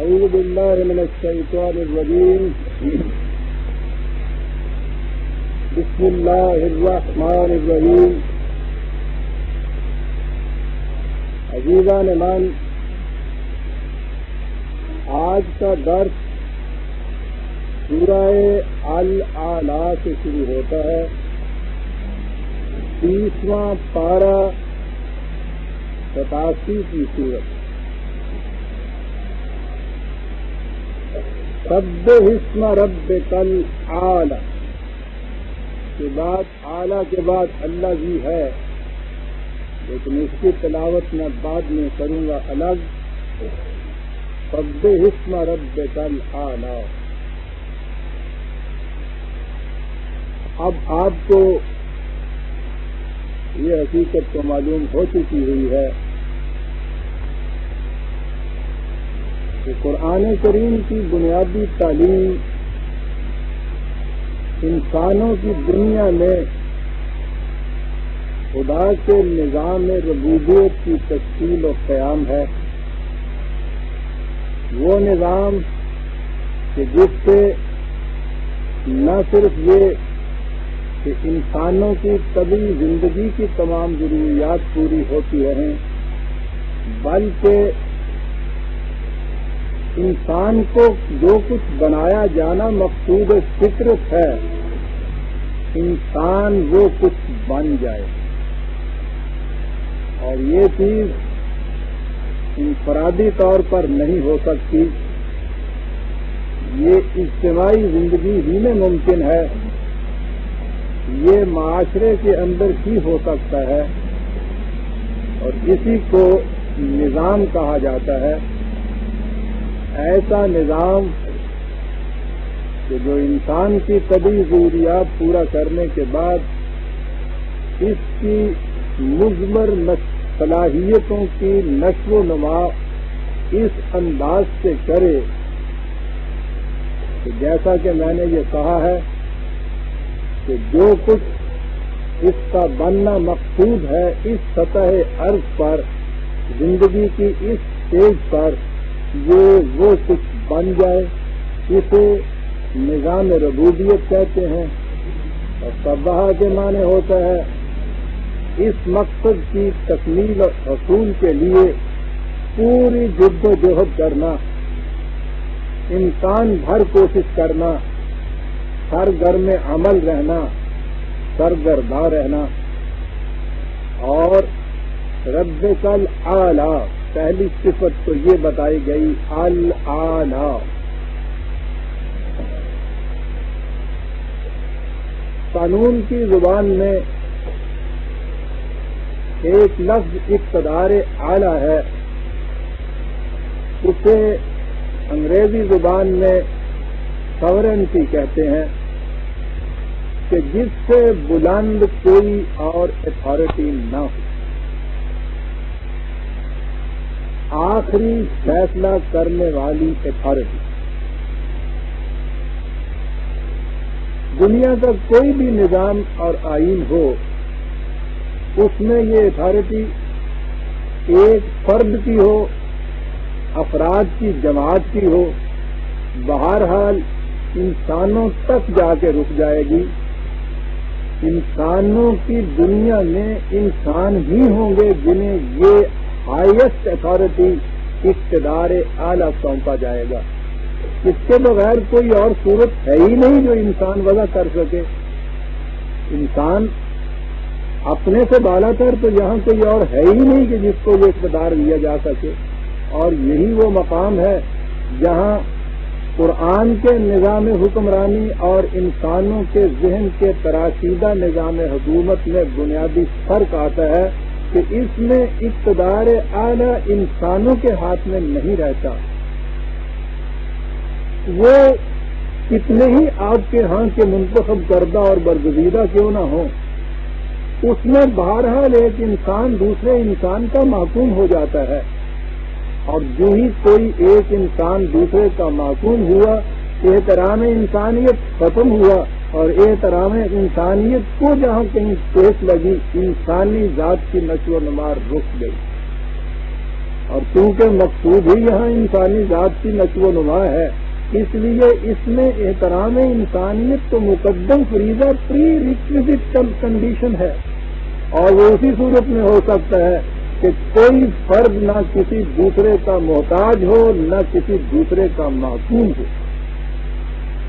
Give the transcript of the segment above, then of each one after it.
أعوذ بالله من الشيطان الرجيم. بسم الله الرحمن الرحيم. عزیزان من، آج کا درس سورہ الاعلیٰ سے شروع ہوتا ہے. 30واں پارہ 87 کی سورت. سبح اسم ربک الاعلیٰ کے بعد اعلیٰ کے بعد اللہ بھی ہے، لیکن اس کی تلاوت میں بعد میں کروں گا الگ. سبح اسم ربک الاعلیٰ. اب آپ کو یہ حقیقت تو معلوم ہو چکی ہوئی ہے کہ قرآن کریم کی بنیادی تعلیم انسانوں کی دنیا میں خدا کے نظام ربوبیت کی تشکیل و قیام ہے. وہ نظام کہ جس سے نہ صرف یہ کہ انسانوں کی طبعی زندگی کی تمام ضروریات پوری ہوتی رہیں، بلکہ انسان کو جو کچھ بنایا جانا مقصود فطرت ہے، انسان وہ کچھ بن جائے. اور یہ چیز انفرادی طور پر نہیں ہو سکتی، یہ اجتماعی زندگی ہی میں ممکن ہے، یہ معاشرے کے اندر ہی ہو سکتا ہے، اور اسی کو نظام کہا جاتا ہے. ایسا نظام کہ جو انسان کی طبعی ضروریات پورا کرنے کے بعد اس کی مضمر صلاحیتوں کی نشو و نما اس انداز سے کرے کہ جیسا کہ میں نے یہ کہا ہے کہ جو کچھ اس کا بننا مقصود ہے اس سطح عرض پر، زندگی کی اس سٹیج پر، وہ کچھ بن جائے. اسے نظام ربوبیت کہتے ہیں. اور سبح کے معنی ہوتا ہے اس مقصد کی تکمیل اور حصول کے لیے پوری جد و جہد کرنا، امکان بھر کوشش کرنا، سرگرم عمل رہنا، سرگرداں رہنا. اور ربک الاعلیٰ پہلی صفت تو یہ بتائی گئی الاعلیٰ. قانون کی زبان میں ایک لفظ اقتدار اعلیٰ ہے، اسے انگریزی زبان میں ساورنٹی کہتے ہیں، کہ جس سے بلند کوئی اور اتھارٹی نہ ہو، آخری فیصلہ کرنے والی اتھارٹی. دنیا کا کوئی بھی نظام اور آئین ہو، اس میں یہ اتھارٹی ایک فرد کی ہو، افراد کی جماعت کی ہو، بہرحال انسانوں تک جا کے رک جائے گی. انسانوں کی دنیا میں انسان ہی ہوں گے جنہیں یہ ہائیسٹ اتھارٹی اقتدار اعلیٰ سونپا جائے گا. اس کے بغیر کوئی اور صورت ہے ہی نہیں جو انسان وضع کر سکے. انسان اپنے سے بالا تر تو یہاں کوئی اور ہے ہی نہیں کہ جس کو یہ اقتدار دیا جا سکے. اور یہی وہ مقام ہے جہاں قرآن کے نظام حکمرانی اور انسانوں کے ذہن کے تراشیدہ نظام حکومت میں بنیادی فرق آتا ہے کہ اس میں اقتدار اعلیٰ انسانوں کے ہاتھ میں نہیں رہتا. وہ کتنے ہی آپ کے ہاں کے منتخب کردہ اور برگزیدہ کیوں نہ ہوں، اس میں بہرحال ایک انسان دوسرے انسان کا محکوم ہو جاتا ہے. اور جو ہی کوئی ایک انسان دوسرے کا محکوم ہوا، احترام انسانیت ختم ہوا، اور احترام انسانیت کو جہاں کہیں ٹھیس لگی، انسانی ذات کی نشو و نما رک گئی. اور چونکہ مقصود ہی یہاں انسانی ذات کی نشو و نما ہے، اس لیے اس میں احترام انسانیت تو مقدم فریضہ پری ریکویزٹ کنڈیشن ہے، اور وہ اسی صورت میں ہو سکتا ہے کہ کوئی فرد نہ کسی دوسرے کا محتاج ہو، نہ کسی دوسرے کا معصوم ہو۔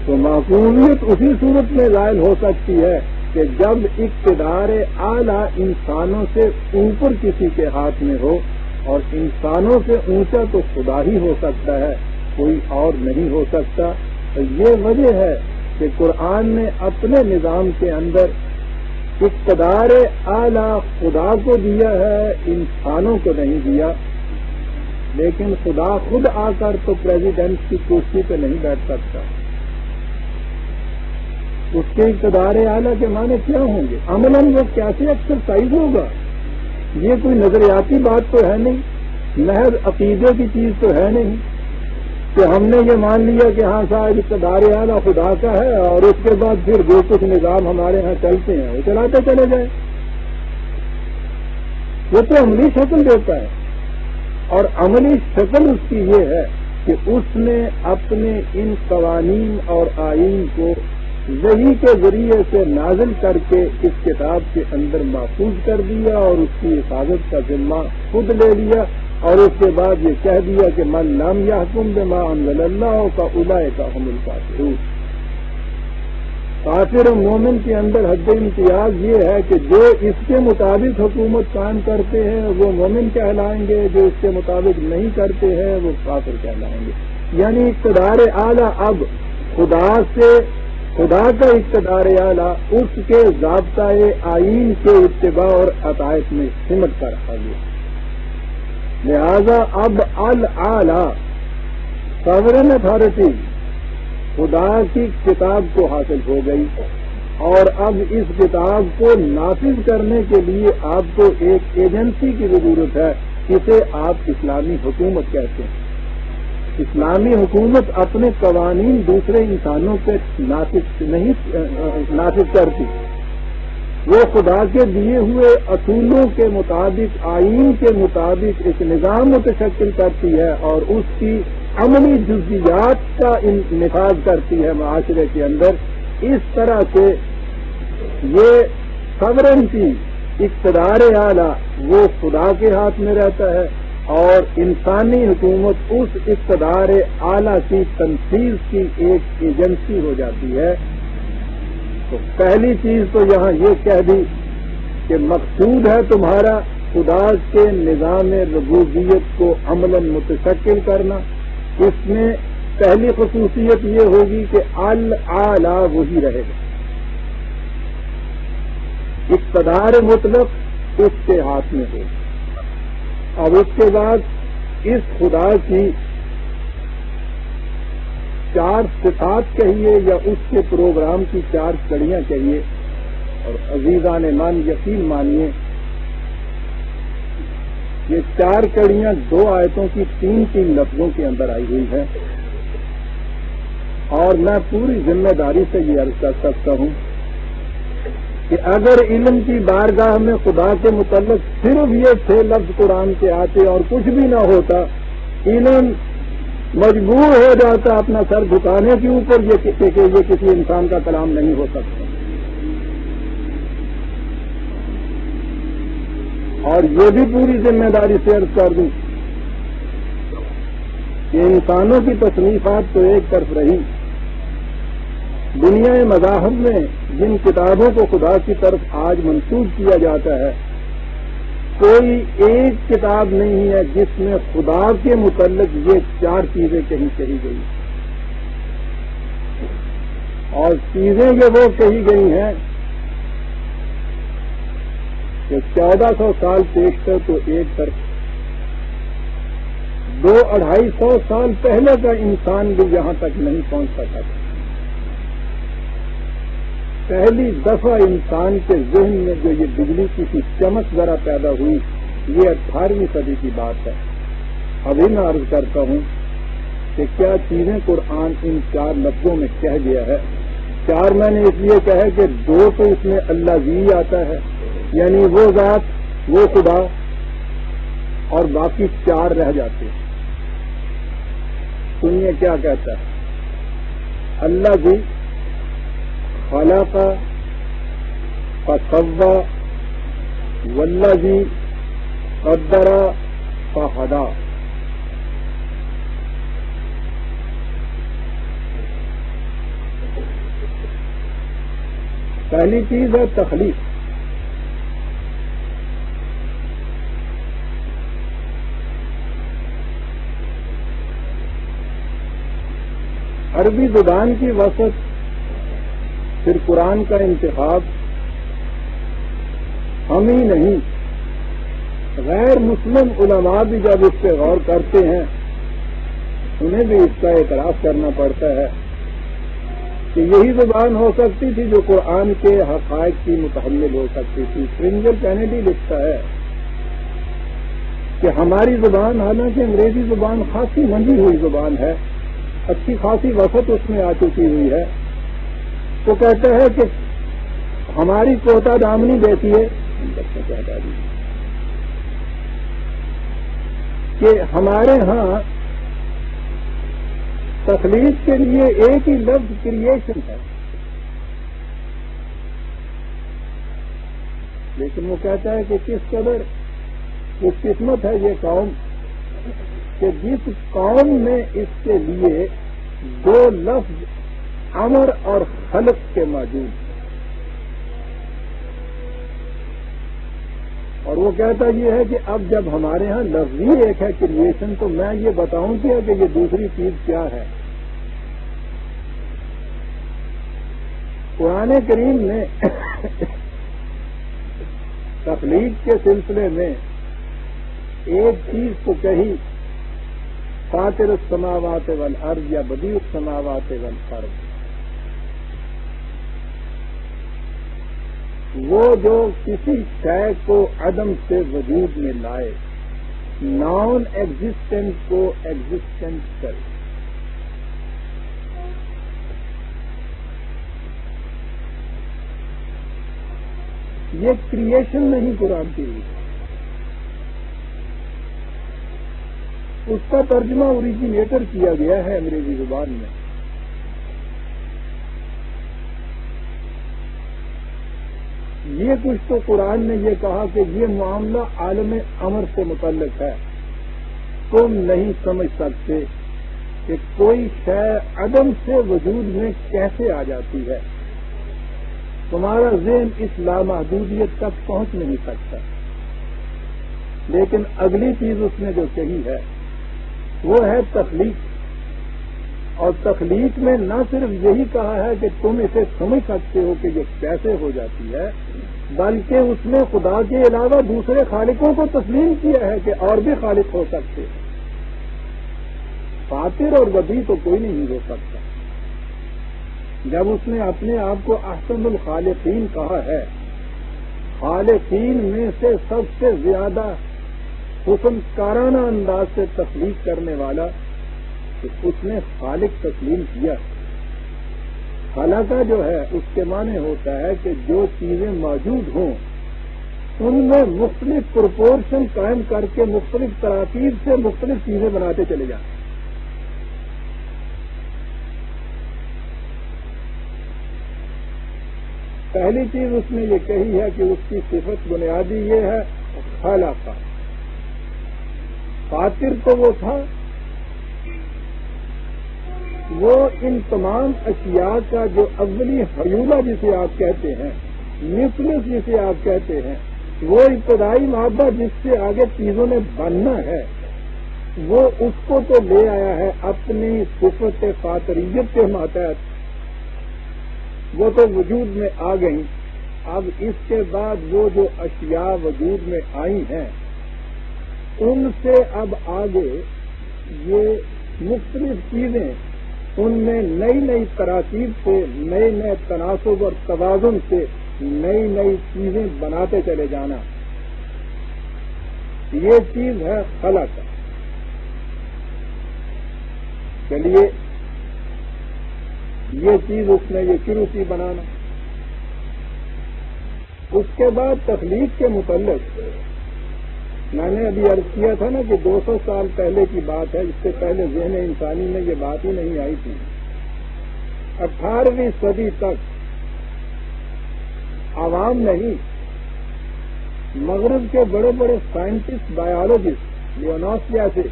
تو معصومیت اسی صورت میں ظاہر ہو سکتی ہے کہ جب اقتدار اعلیٰ انسانوں سے اوپر کسی کے ہاتھ میں ہو، اور انسانوں سے اونچا تو خدا ہی ہو سکتا ہے، کوئی اور نہیں ہو سکتا۔ تو یہ وجہ ہے کہ قرآن نے اپنے نظام کے اندر اقتدار اعلیٰ خدا کو دیا ہے، انسانوں کو نہیں دیا۔ لیکن خدا خود آ کر تو پریزیڈنٹ کی کرسی پہ نہیں بیٹھ سکتا، اس کے اقتدار اعلیٰ کے معنی کیا ہوں گے؟ عملاً وہ کیسے ایکسرسائز ہوگا؟ یہ کوئی نظریاتی بات تو ہے نہیں، محض عقیدے کی چیز تو ہے نہیں کہ ہم نے یہ مان لیا کہ ہاں صاحب اقتدار اعلیٰ خدا کا ہے، اور اس کے بعد پھر جو کچھ نظام ہمارے ہاں چلتے ہیں وہ چلاتے چلے جائیں۔ وہ تو عملی شکل دیتا ہے، اور عملی شکل اس کی یہ ہے کہ اس نے اپنے ان قوانین اور آئین کو وحی کے ذریعے سے نازل کر کے اس کتاب کے اندر محفوظ کر دیا، اور اس کی حفاظت کا ذمہ خود لے لیا، اور اس کے بعد یہ کہہ دیا کہ من لم یحکم بما انزل اللہ فاولئک هم الکافرون۔ کافر و مومن کے اندر حد امتیاز یہ ہے کہ جو اس کے مطابق حکومت قائم کرتے ہیں وہ مومن کہلائیں گے، جو اس کے مطابق نہیں کرتے ہیں وہ کافر کہلائیں گے۔ یعنی اقتدار اعلیٰ اب خدا کا اقتدار اعلیٰ اس کے ضابطۂ آئین کے اتباع اور عطائت میں سمٹ کر رکھا گیا۔ لہذا اب الاعلیٰ ساورن اتھارٹی خدا کی کتاب کو حاصل ہو گئی، اور اب اس کتاب کو نافذ کرنے کے لیے آپ کو ایک ایجنسی کی ضرورت ہے، اسے آپ اسلامی حکومت کہتے ہیں۔ اسلامی حکومت اپنے قوانین دوسرے انسانوں پہ نافذ کرتی، وہ خدا کے دیے ہوئے اصولوں کے مطابق، آئین کے مطابق ایک نظام متشکل کرتی ہے، اور اس کی عملی جزیات کا نفاذ کرتی ہے معاشرے کے اندر۔ اس طرح سے یہ سورنٹی، اقتدار اعلیٰ وہ خدا کے ہاتھ میں رہتا ہے، اور انسانی حکومت اس اقتدار اعلیٰ کی تنفیذ کی ایک ایجنسی ہو جاتی ہے۔ تو پہلی چیز تو یہاں یہ کہہ دی کہ مقصود ہے تمہارا خدا کے نظام ربوبیت کو عملاً متشکل کرنا۔ اس میں پہلی خصوصیت یہ ہوگی کہ الاعلیٰ وہی رہے گا، اقتدار مطلق اس کے ہاتھ میں ہوگا۔ اب اس کے بعد اس خدا کی چار صفات کہیے یا اس کے پروگرام کی چار کڑیاں کہیے، اور عزیزان من یقین مانیے یہ چار کڑیاں دو آیتوں کی تین لفظوں کے اندر آئی ہوئی ہیں، اور میں پوری ذمہ داری سے یہ عرض کر سکتا ہوں کہ اگر علم کی بارگاہ میں خدا کے متعلق صرف یہ 6 لفظ قرآن کے آتے اور کچھ بھی نہ ہوتا، علم مجبور ہو جاتا اپنا سر جھکانے کے اوپر کہ یہ کسی انسان کا کلام نہیں ہو سکتا۔ اور یہ بھی پوری ذمہ داری سے عرض کر دوں کہ انسانوں کی تصنیفات تو ایک طرف رہی، دنیا مذاہب میں جن کتابوں کو خدا کی طرف آج منسوب کیا جاتا ہے، کوئی ایک کتاب نہیں ہے جس میں خدا کے متعلق یہ 4 چیزیں کہیں کہی گئی، اور چیزیں یہ وہ کہی گئی ہیں کہ 1400 سال پیشتر تو ایک طرف، 200-250 سال پہلے کا انسان بھی یہاں تک نہیں پہنچ سکا تھا۔ پہلی دفعہ انسان کے ذہن میں جو یہ بجلی کی سی چمک ذرا پیدا ہوئی، یہ 18ویں صدی کی بات ہے۔ ابھی میں عرض کرتا ہوں کہ کیا چیزیں قرآن ان 4 لفظوں میں کہہ گیا ہے۔ 4 میں نے اس لیے کہا کہ 2 تو اس میں اللہ زی آتا ہے، یعنی وہ ذات، وہ خدا اور باقی 4 رہ جاتے ہیں. سنیے کیا کہتا ہے. اللہ جی خلق فسوى والذی قدر فہدی. پہلی چیز ہے تخلیق. عربی زبان کی وسعت، پھر قرآن کا انتخاب ہم ہی نہیں، غیر مسلم علماء بھی جب اس پہ غور کرتے ہیں انہیں بھی اس کا اعتراف کرنا پڑتا ہے کہ یہی زبان ہو سکتی تھی جو قرآن کے حقائق کی متحمل ہو سکتی تھی. اسپرنجر کینیڈی لکھتا ہے کہ ہماری زبان حالانکہ انگریزی زبان خاصی منجھی ہوئی زبان ہے، اچھی خاصی وسعت اس میں آ چکی ہوئی ہے، تو کہتا ہے کہ ہماری کوتا دامنی دیتی ہے کہ ہمارے ہاں تخلیق کے لیے ایک ہی لفظ کریشن ہے، لیکن وہ کہتا ہے کہ کس قدر خوش قسمت ہے یہ قوم کہ جس قوم میں اس کے لیے 2 لفظ امر اور خلق کے موجود ہیں. اور وہ کہتا یہ ہے کہ اب جب ہمارے ہاں لفظی ایک ہے کریشن، تو میں یہ بتاؤں کہ یہ دوسری چیز کیا ہے. قرآن کریم نے تخلیق کے سلسلے میں ایک چیز تو کہی، فاطر السماوات والارض یا بدیع السماوات والارض. وہ جو کسی شے کو عدم سے وجود میں لائے، نان ایگزسٹنٹ کو ایگزسٹنٹ کرے. یہ کریشن نہیں قرآن کی لیے. اس کا ترجمہ اوریجینیٹر کیا گیا ہے انگریزی زبان میں. یہ کچھ تو قرآن نے یہ کہا کہ یہ معاملہ عالم امر سے متعلق ہے، تم نہیں سمجھ سکتے کہ کوئی شے عدم سے وجود میں کیسے آ جاتی ہے، تمہارا ذہن اس لامحدودیت تک پہنچ نہیں سکتا. لیکن اگلی چیز اس نے جو کہی ہے وہ ہے تخلیق. اور تخلیق میں نہ صرف یہی کہا ہے کہ تم اسے سمجھ سکتے ہو کہ یہ کیسے ہو جاتی ہے، بلکہ اس میں خدا کے علاوہ دوسرے خالقوں کو تسلیم کیا ہے کہ اور بھی خالق ہو سکتے ہیں. فاطر اور بدیع تو کوئی نہیں ہو سکتا. جب اس نے اپنے آپ کو احسن الخالقین کہا ہے، خالقین میں سے سب سے زیادہ حسن کارانہ انداز سے تخلیق کرنے والا، تو اس نے خالق تسلیم کیا. خالقہ جو ہے اس کے معنی ہوتا ہے کہ جو چیزیں موجود ہوں ان میں مختلف پروپورشن قائم کر کے مختلف تراکیب سے مختلف چیزیں بناتے چلے جائیں. پہلی چیز اس نے یہ کہی ہے کہ اس کی صفت بنیادی یہ ہے خالقہ. فاطر تو وہ تھا، وہ ان تمام اشیاء کا جو اولی حیولہ جسے آپ کہتے ہیں، نیوکلس جسے آپ کہتے ہیں، وہ ابتدائی مادہ جس سے آگے چیزوں نے بننا ہے، وہ اس کو تو لے آیا ہے اپنی صفت فاطریت کے ماتحت. وہ تو وجود میں آ گئی. اب اس کے بعد وہ جو اشیاء وجود میں آئی ہیں ان سے اب آگے یہ مختلف چیزیں ان میں نئی نئی تراکیب سے، نئے نئے تناسب اور توازن سے نئی نئی چیزیں بناتے چلے جانا، یہ چیز ہے خلق. چلیے یہ چیز اس نے یہ شروع کی بنانا. اس کے بعد تخلیق کے متعلق میں نے ابھی عرض کیا تھا نا کہ 200 سال پہلے کی بات ہے، اس سے پہلے ذہن انسانی میں یہ بات ہی نہیں آئی تھی۔ 18ویں صدی تک عوام نہیں، مغرب کے بڑے بڑے سائنٹسٹ، بایولوجسٹ، لیوناس جیسے،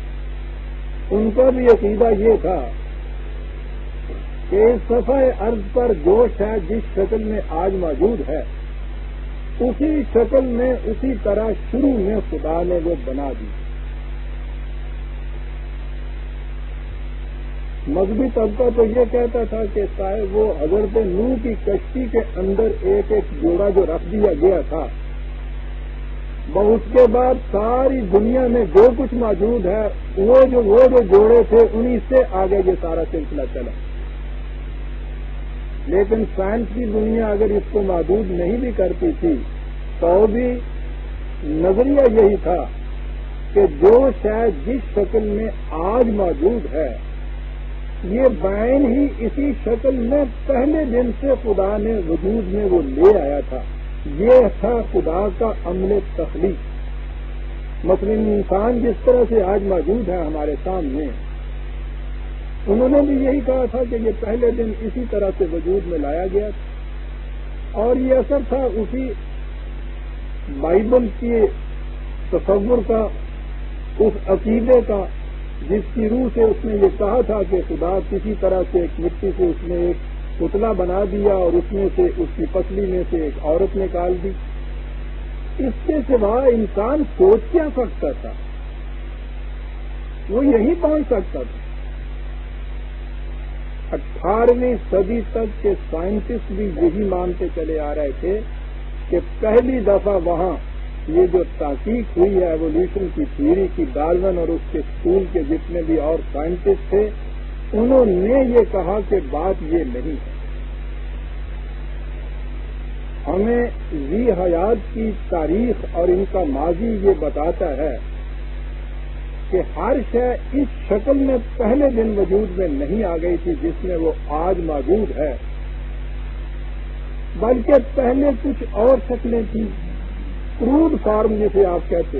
ان کا بھی عقیدہ یہ تھا کہ اس صفحہ ارض پر جو ہے جس شکل میں آج موجود ہے، اسی شکل میں اسی طرح شروع میں خدا نے وہ بنا دی۔ مذہبی طبقہ تو یہ کہتا تھا کہ صاحب وہ حضرت نوح کی کشتی کے اندر ایک ایک جوڑا جو رکھ دیا گیا تھا، اس کے بعد ساری دنیا میں جو کچھ موجود ہے وہ جو جوڑے تھے انہی سے آگے یہ سارا سلسلہ چلا۔ لیکن سائنس کی دنیا اگر اس کو محدود نہیں بھی کرتی تھی تو بھی نظریہ یہی تھا کہ جو شاید جس شکل میں آج موجود ہے یہ بعین ہی اسی شکل میں پہلے دن سے خدا نے وجود میں وہ لے آیا تھا۔ یہ تھا خدا کا عمل تخلیق۔ مثلا انسان جس طرح سے آج موجود ہے ہمارے سامنے، انہوں نے بھی یہی کہا تھا کہ یہ پہلے دن اسی طرح سے وجود میں لایا گیا تھا، اور یہ اثر تھا اسی بائبل کے تصور کا، اس عقیدے کا جس کی روح سے اس نے یہ کہا تھا کہ خدا کسی طرح سے ایک مٹی سے اس نے ایک پتلا بنا دیا اور اس میں سے اس کی پسلی میں سے ایک عورت نکال دی۔ اس کے سوا انسان سوچ کیا سکتا تھا؟ وہ یہی پہنچ سکتا تھا۔ 18ویں صدی تک کے سائنٹسٹ بھی یہی مانتے چلے آ رہے تھے کہ پہلی دفعہ وہاں یہ جو تحقیق ہوئی ہے ایوولوشن کی تھیوری کی، ڈارون اور اس کے اسکول کے جتنے بھی اور سائنٹسٹ تھے انہوں نے یہ کہا کہ بات یہ نہیں ہے۔ ہمیں ذی حیات کی تاریخ اور ان کا ماضی یہ بتاتا ہے کہ ہر شے اس شکل میں پہلے دن وجود میں نہیں آ گئی تھی جس میں وہ آج موجود ہے، بلکہ پہلے کچھ اور شکلیں تھیں۔ کروڈ فارم جسے آپ کہتے،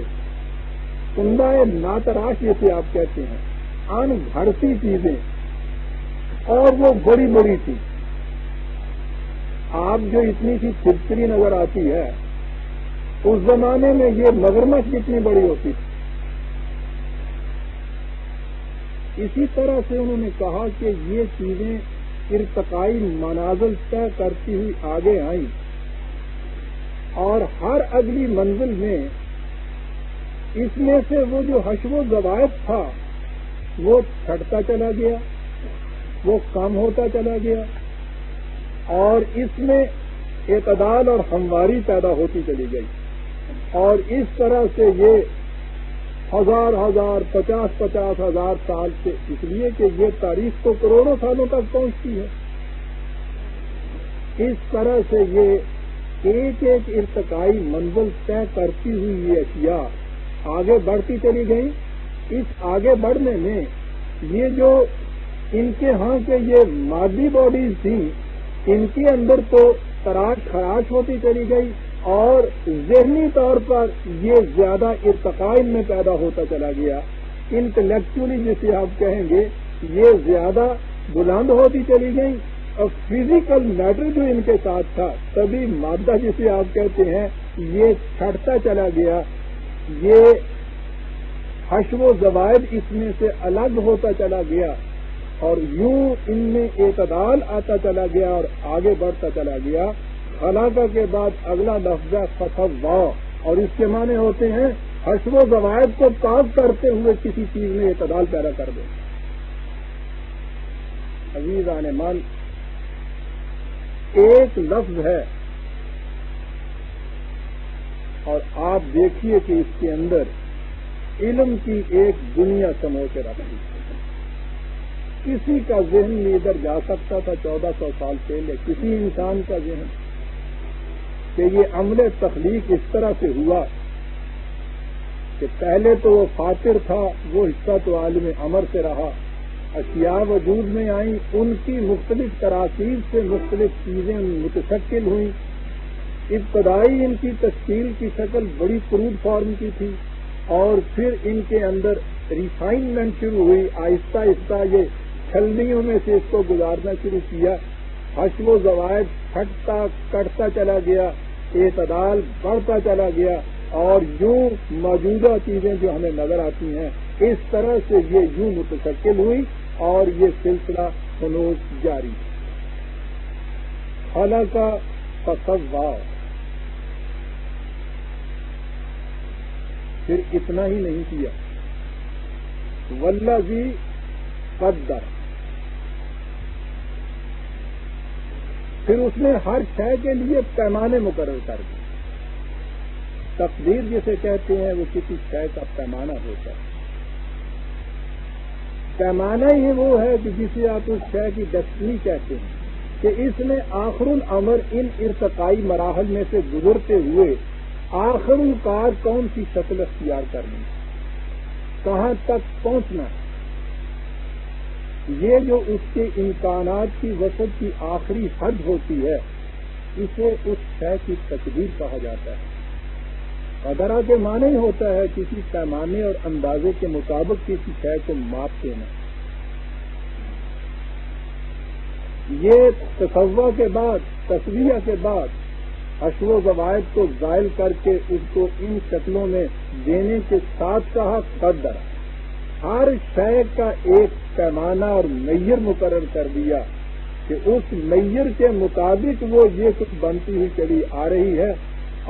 عمدہ ناتراش جسے آپ کہتے ہیں، ان گھڑتی چیزیں، اور وہ بڑی بڑی تھی۔ آپ جو اتنی سی چھپکلی نظر آتی ہے اس زمانے میں یہ مگرمچھ جتنی بڑی ہوتی تھی۔ اسی طرح سے انہوں نے کہا کہ یہ چیزیں ارتقائی منازل طے کرتی ہوئی آگے آئیں، اور ہر اگلی منزل میں اس میں سے وہ جو حشو و زوائد تھا وہ چھٹتا چلا گیا، وہ کم ہوتا چلا گیا، اور اس میں اعتدال اور ہمواری پیدا ہوتی چلی گئی، اور اس طرح سے یہ ہزار 50 ہزار سال سے، اس لیے کہ یہ تاریخ تو کروڑوں سالوں تک پہنچتی ہے، اس طرح سے یہ ایک ایک ارتقائی منزل طے کرتی ہوئی یہ اشیاء آگے بڑھتی چلی گئی۔ اس آگے بڑھنے میں یہ جو ان کے ہاں کے یہ مادی باڈیز تھیں ان کے اندر تو تراش خراش ہوتی چلی گئی، اور ذہنی طور پر یہ زیادہ ارتقاء میں پیدا ہوتا چلا گیا۔ انٹلیکچولی جسے آپ کہیں گے یہ زیادہ بلند ہوتی چلی گئی، اور فزیکل میٹر جو ان کے ساتھ تھا، تبھی مادہ جسے آپ کہتے ہیں یہ چھٹتا چلا گیا، یہ حشو و زوائد اس میں سے الگ ہوتا چلا گیا، اور یوں ان میں اعتدال آتا چلا گیا اور آگے بڑھتا چلا گیا۔ خلاقہ کے بعد اگلا لفظ ہے فتوا، اور اس کے معنی ہوتے ہیں حشو و زوائد کو پاک کرتے ہوئے کسی چیز میں اعتدال پیدا کر دے۔ عزیزان من، ایک لفظ ہے اور آپ دیکھیے کہ اس کے اندر علم کی ایک دنیا سمو کے رکھی۔ کسی کا ذہن میں ادھر جا سکتا تھا 1400 سال پہلے، کسی انسان کا ذہن، کہ یہ عمل تخلیق اس طرح سے ہوا کہ پہلے تو وہ فاطر تھا، وہ حصہ تو عالم امر سے رہا، اشیاء وجود میں آئیں، ان کی مختلف تراکیب سے مختلف چیزیں متشکل ہوئیں۔ ابتدائی ان کی تشکیل کی شکل بڑی کروڈ فارم کی تھی، اور پھر ان کے اندر ریفائنمنٹ شروع ہوئی، آہستہ آہستہ یہ چھلنیوں میں سے اس کو گزارنا شروع کیا، حشو و زوائد پھٹتا کٹتا چلا گیا، اعتدال بڑھتا چلا گیا، اور یوں موجودہ چیزیں جو ہمیں نظر آتی ہیں اس طرح سے یہ یوں متشکل ہوئی اور یہ سلسلہ خنوس جاری۔ خلق فسوی، پھر اتنا ہی نہیں کیا، والذی قدر، پھر اس نے ہر شے کے لیے پیمانے مقرر کر دیے۔ تقدیر جسے کہتے ہیں وہ کسی شے کا پیمانہ ہوتا ہے۔ پیمانہ ہی وہ ہے کہ جسے آپ اس شے کی ڈیسٹنی کہتے ہیں، کہ اس نے آخر الامر ان ارتقائی مراحل میں سے گزرتے ہوئے آخر الکار کون سی شکل اختیار کرنی، کہاں تک پہنچنا ہے، یہ جو اس کے امکانات کی وسعت کی آخری حد ہوتی ہے اسے اس شے کی تقدیر کہا جاتا ہے۔ قدرہ کے معنی ہی ہوتا ہے کسی پیمانے اور اندازے کے مطابق کسی شے کو ماپ دینا۔ یہ تصوع کے بعد، تصویہ کے بعد حشو و زوائد کو زائل کر کے اس کو ان شکلوں میں دینے کے ساتھ کہا قدر، ہر شے کا ایک پیمانہ اور میئر مقرر کر دیا کہ اس میئر کے مطابق وہ یہ کچھ بنتی ہوئی چلی آ رہی ہے،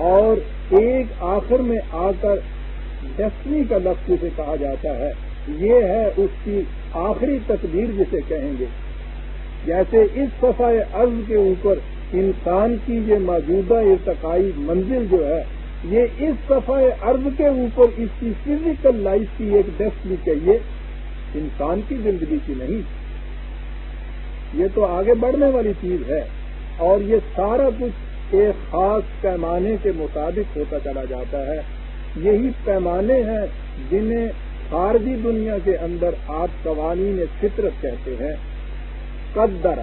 اور ایک آخر میں آ کر ڈیسٹنی کا لفظ جسے کہا جاتا ہے یہ ہے اس کی آخری تقدیر جسے کہیں گے۔ جیسے اس صفحہ ارض کے اوپر انسان کی یہ موجودہ ارتقائی منزل جو ہے یہ اس صفحہ ارض کے اوپر اس کی فزیکل لائف کی ایک ڈیسٹنی چاہیے، انسان کی زندگی کی نہیں، یہ تو آگے بڑھنے والی چیز ہے، اور یہ سارا کچھ ایک خاص پیمانے کے مطابق ہوتا چلا جاتا ہے۔ یہی پیمانے ہیں جنہیں خارجی دنیا کے اندر آپ قوانین فطرت کہتے ہیں۔ قدر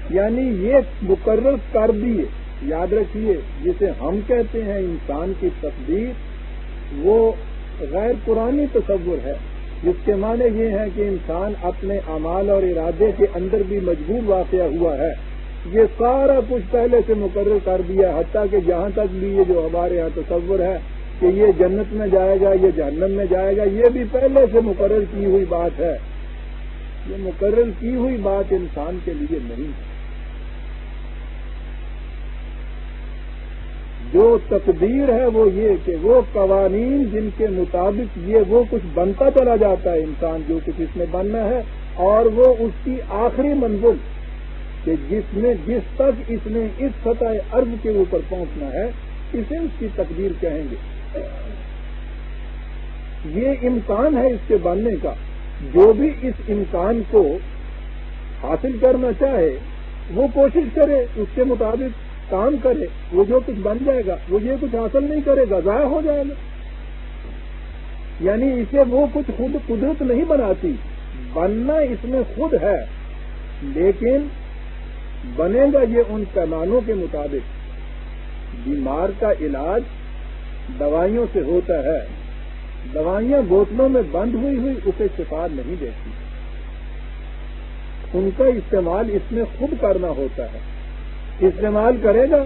یعنی یہ مقرر کر دیے، یاد رکھیے جسے ہم کہتے ہیں انسان کی تقدیر وہ غیر قرآنی تصور ہے، جس کے معنی یہ ہے کہ انسان اپنے اعمال اور ارادے کے اندر بھی مجبور واقع ہوا ہے، یہ سارا کچھ پہلے سے مقرر کر دیا، حتیٰ کہ جہاں تک بھی یہ جو ہمارے یہاں تصور ہے کہ یہ جنت میں جائے گا یہ جہنم میں جائے گا، یہ بھی پہلے سے مقرر کی ہوئی بات ہے، یہ مقرر کی ہوئی بات انسان کے لیے نہیں ہے۔ جو تقدیر ہے وہ یہ کہ وہ قوانین جن کے مطابق یہ وہ کچھ بنتا چلا جاتا ہے انسان جو کچھ اس میں بننا ہے، اور وہ اس کی آخری منزل کہ جس تک اس نے اس سطح ارض کے اوپر پہنچنا ہے اسے اس کی تقدیر کہیں گے۔ یہ امکان ہے اس کے بننے کا، جو بھی اس امکان کو حاصل کرنا چاہے وہ کوشش کرے، اس کے مطابق کام کرے، وہ جو کچھ بن جائے گا وہ یہ کچھ حاصل نہیں کرے گا، ضائع ہو جائے گا۔ یعنی اسے وہ کچھ خود قدرت نہیں بناتی، بننا اس میں خود ہے، لیکن بنے گا یہ ان پیمانوں کے مطابق۔ بیمار کا علاج دوائیوں سے ہوتا ہے، دوائیاں بوتلوں میں بند ہوئی اسے شفا نہیں دیتی، ان کا استعمال اس میں خود کرنا ہوتا ہے۔ استعمال کرے گا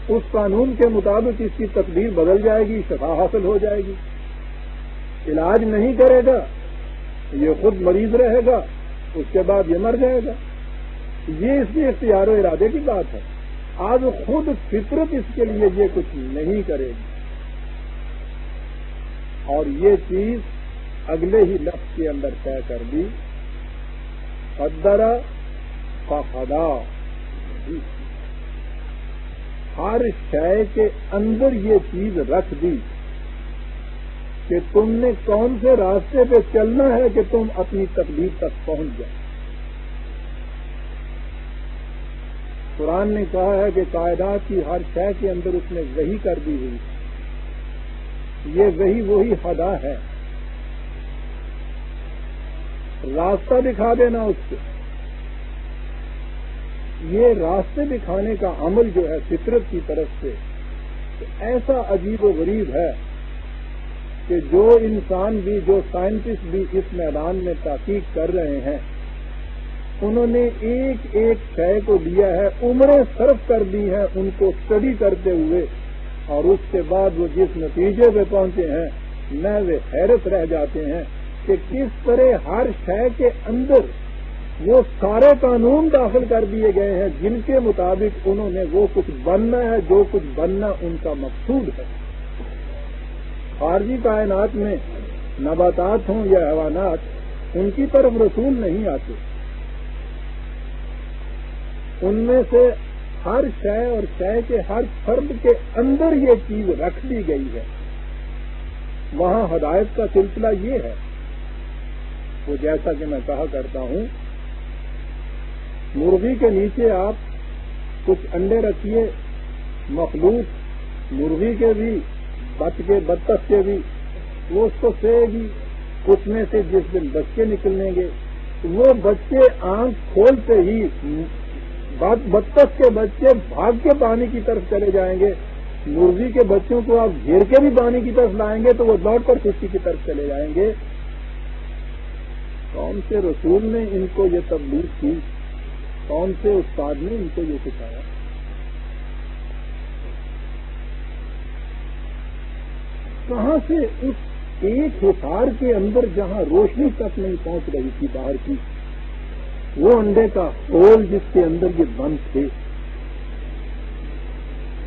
اس قانون کے مطابق اس کی تقدیر بدل جائے گی، شفا حاصل ہو جائے گی۔ علاج نہیں کرے گا یہ خود مریض رہے گا، اس کے بعد یہ مر جائے گا، یہ اس کے اختیار و ارادے کی بات ہے۔ آج خود فطرت اس کے لیے یہ کچھ نہیں کرے گی، اور یہ چیز اگلے ہی لفظ کے اندر طے کر دی، قدر فہدا، ہر شے کے اندر یہ چیز رکھ دی کہ تم نے کون سے راستے پہ چلنا ہے کہ تم اپنی تقدیر تک پہنچ جائے۔ قرآن نے کہا ہے کہ کائنات کی ہر شے کے اندر اس نے وحی کر دی ہوئی، یہ وحی وہی ہدا ہے، راستہ دکھا دینا اس سے۔ یہ راستے دکھانے کا عمل جو ہے فطرت کی طرف سے ایسا عجیب و غریب ہے کہ جو انسان بھی، جو سائنٹسٹ بھی اس میدان میں تحقیق کر رہے ہیں، انہوں نے ایک ایک شے کو لیا ہے، عمریں صرف کر دی ہیں ان کو اسٹڈی کرتے ہوئے، اور اس کے بعد وہ جس نتیجے پہ پہنچے ہیں میں حیرت رہ جاتے ہیں کہ کس طرح ہر شے کے اندر وہ سارے قانون داخل کر دیے گئے ہیں جن کے مطابق انہوں نے وہ کچھ بننا ہے جو کچھ بننا ان کا مقصود ہے۔ خارجی کائنات میں نباتات ہوں یا حیوانات، ان کی طرف رسول نہیں آتے، ان میں سے ہر شے اور شے کے ہر فرد کے اندر یہ چیز رکھ دی گئی ہے۔ وہاں ہدایت کا سلسلہ یہ ہے، وہ جیسا کہ میں کہا کرتا ہوں، مرغی کے نیچے آپ کچھ انڈے رکھیے، مخلوق مرغی کے بھی، بطخ کے بھی، وہ اس کو سے گی، اس میں سے جس دن بچے نکلیں گے، وہ بچے آنکھ کھولتے ہی بطخ کے بچے بھاگ کے پانی کی طرف چلے جائیں گے، مرغی کے بچوں کو آپ گھیر کے بھی پانی کی طرف لائیں گے تو وہ لوٹ کر کشتی کی طرف چلے جائیں گے۔ کون سے رسول نے ان کو یہ تبلیغ کی؟ کون سے استاد نے ان کو یہ سکھایا؟ کہاں سے اس ایک حصار کے اندر جہاں روشنی تک نہیں پہنچ رہی تھی باہر کی، وہ انڈے کا ہول جس کے اندر یہ بند تھے،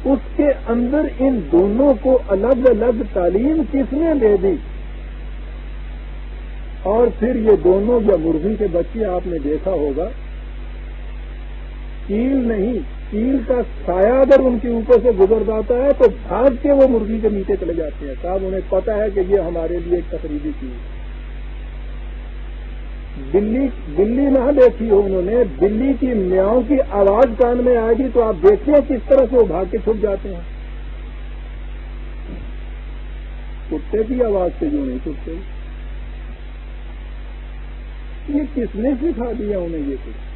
اس کے اندر ان دونوں کو الگ الگ تعلیم کس نے دے دی؟ اور پھر یہ دونوں یا مرغی کے بچے آپ نے دیکھا ہوگا، چیل نہیں، چیل کا سایہ اگر ان کے اوپر سے گزر جاتا ہے تو بھاگ کے وہ مرغی کے نیچے چلے جاتے ہیں، صاحب انہیں پتا ہے کہ یہ ہمارے لیے ایک تقریبی چیز ہے۔ بلی نہ دیکھی ہو انہوں نے، بلی کی میاؤں کی آواز کان میں آئے گی تو آپ دیکھتے ہیں کس طرح سے وہ بھاگ کے چھپ جاتے ہیں۔ کتے کی آواز سے جو نہیں چھپتے، یہ کس نے سکھا دیا انہیں؟ یہ کچھ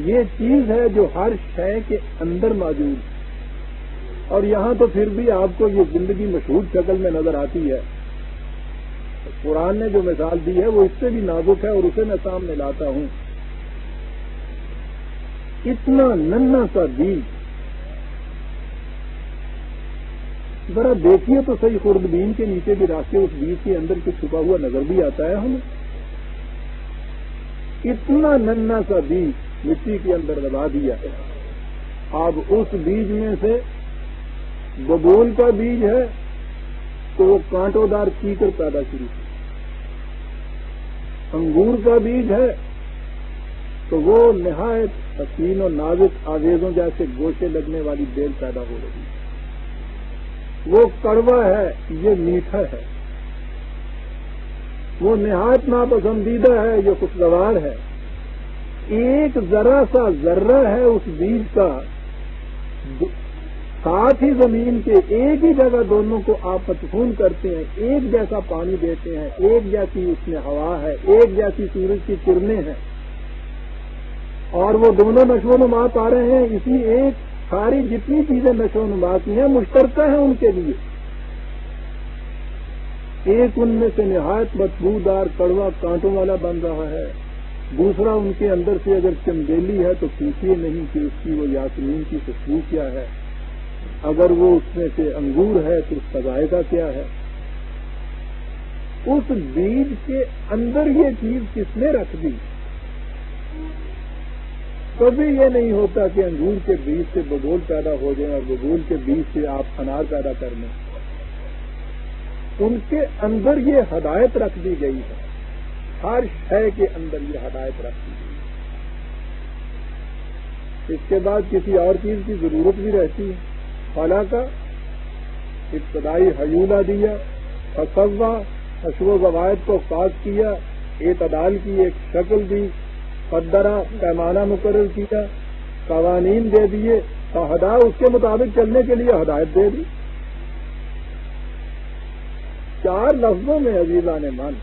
یہ چیز ہے جو ہر شے کے اندر موجود ہے، اور یہاں تو پھر بھی آپ کو یہ زندگی مشہور شکل میں نظر آتی ہے۔ قرآن نے جو مثال دی ہے وہ اس سے بھی نازک ہے، اور اسے میں سامنے لاتا ہوں۔ اتنا ننھا سا بیج، ذرا دیکھیے تو صحیح، خوردبین کے نیچے بھی راستے اس بیج کے اندر کچھ چھپا ہوا نظر بھی آتا ہے ہمیں۔ اتنا ننھا سا بیج مٹی کے اندر دبا دیا ہے، اب اس بیج میں سے ببول کا بیج ہے تو وہ کانٹوں دار کیکر پیدا شروع، انگور کا بیج ہے تو وہ نہایت حسین و نازک آویزوں جیسے گوشے لگنے والی بیل پیدا ہو رہی ہے، وہ کڑوا ہے، یہ میٹھا ہے، وہ نہایت ناپسندیدہ ہے، یہ خوشگوار ہے۔ ایک ذرا سا ذرہ ہے اس بیج کا، ساتھ ہی زمین کے ایک ہی جگہ دونوں کو آپ مدفون کرتے ہیں، ایک جیسا پانی دیتے ہیں، ایک جیسی اس میں ہوا ہے، ایک جیسی سورج کی کرنیں ہیں، اور وہ دونوں نشو و نما پا رہے ہیں اسی ایک، ساری جتنی چیزیں نشو و نما کی ہیں مشترکہ ہیں ان کے لیے۔ ایک ان میں سے نہایت بدبودار کڑوا کانٹوں والا بن رہا ہے، دوسرا ان کے اندر سے اگر چمبیلی ہے تو پوچھیے نہیں کہ اس کی وہ یاسمین کی خوشبو کیا ہے، اگر وہ اس میں سے انگور ہے تو اس کا ذائقہ کیا ہے۔ اس بیج کے اندر یہ چیز کس نے رکھ دی؟ کبھی یہ نہیں ہوتا کہ انگور کے بیج سے ببول پیدا ہو جائیں اور ببول کے بیج سے آپ انار پیدا کر لیں، ان کے اندر یہ ہدایت رکھ دی گئی ہے، ہر شے کے اندر یہ ہدایت رکھ دی گئی ہے۔ اس کے بعد کسی اور چیز کی ضرورت بھی رہتی ہے۔ خلا کا ابتدائی حیولہ دیا، فسوا، حشو و ضوابط کو خاص کیا، اعتدال کی ایک شکل دی، قدرہ پیمانہ مقرر کیا، قوانین دے دیے، فہدا اس کے مطابق چلنے کے لیے ہدایت دے دی۔ چار لفظوں میں عزیزان من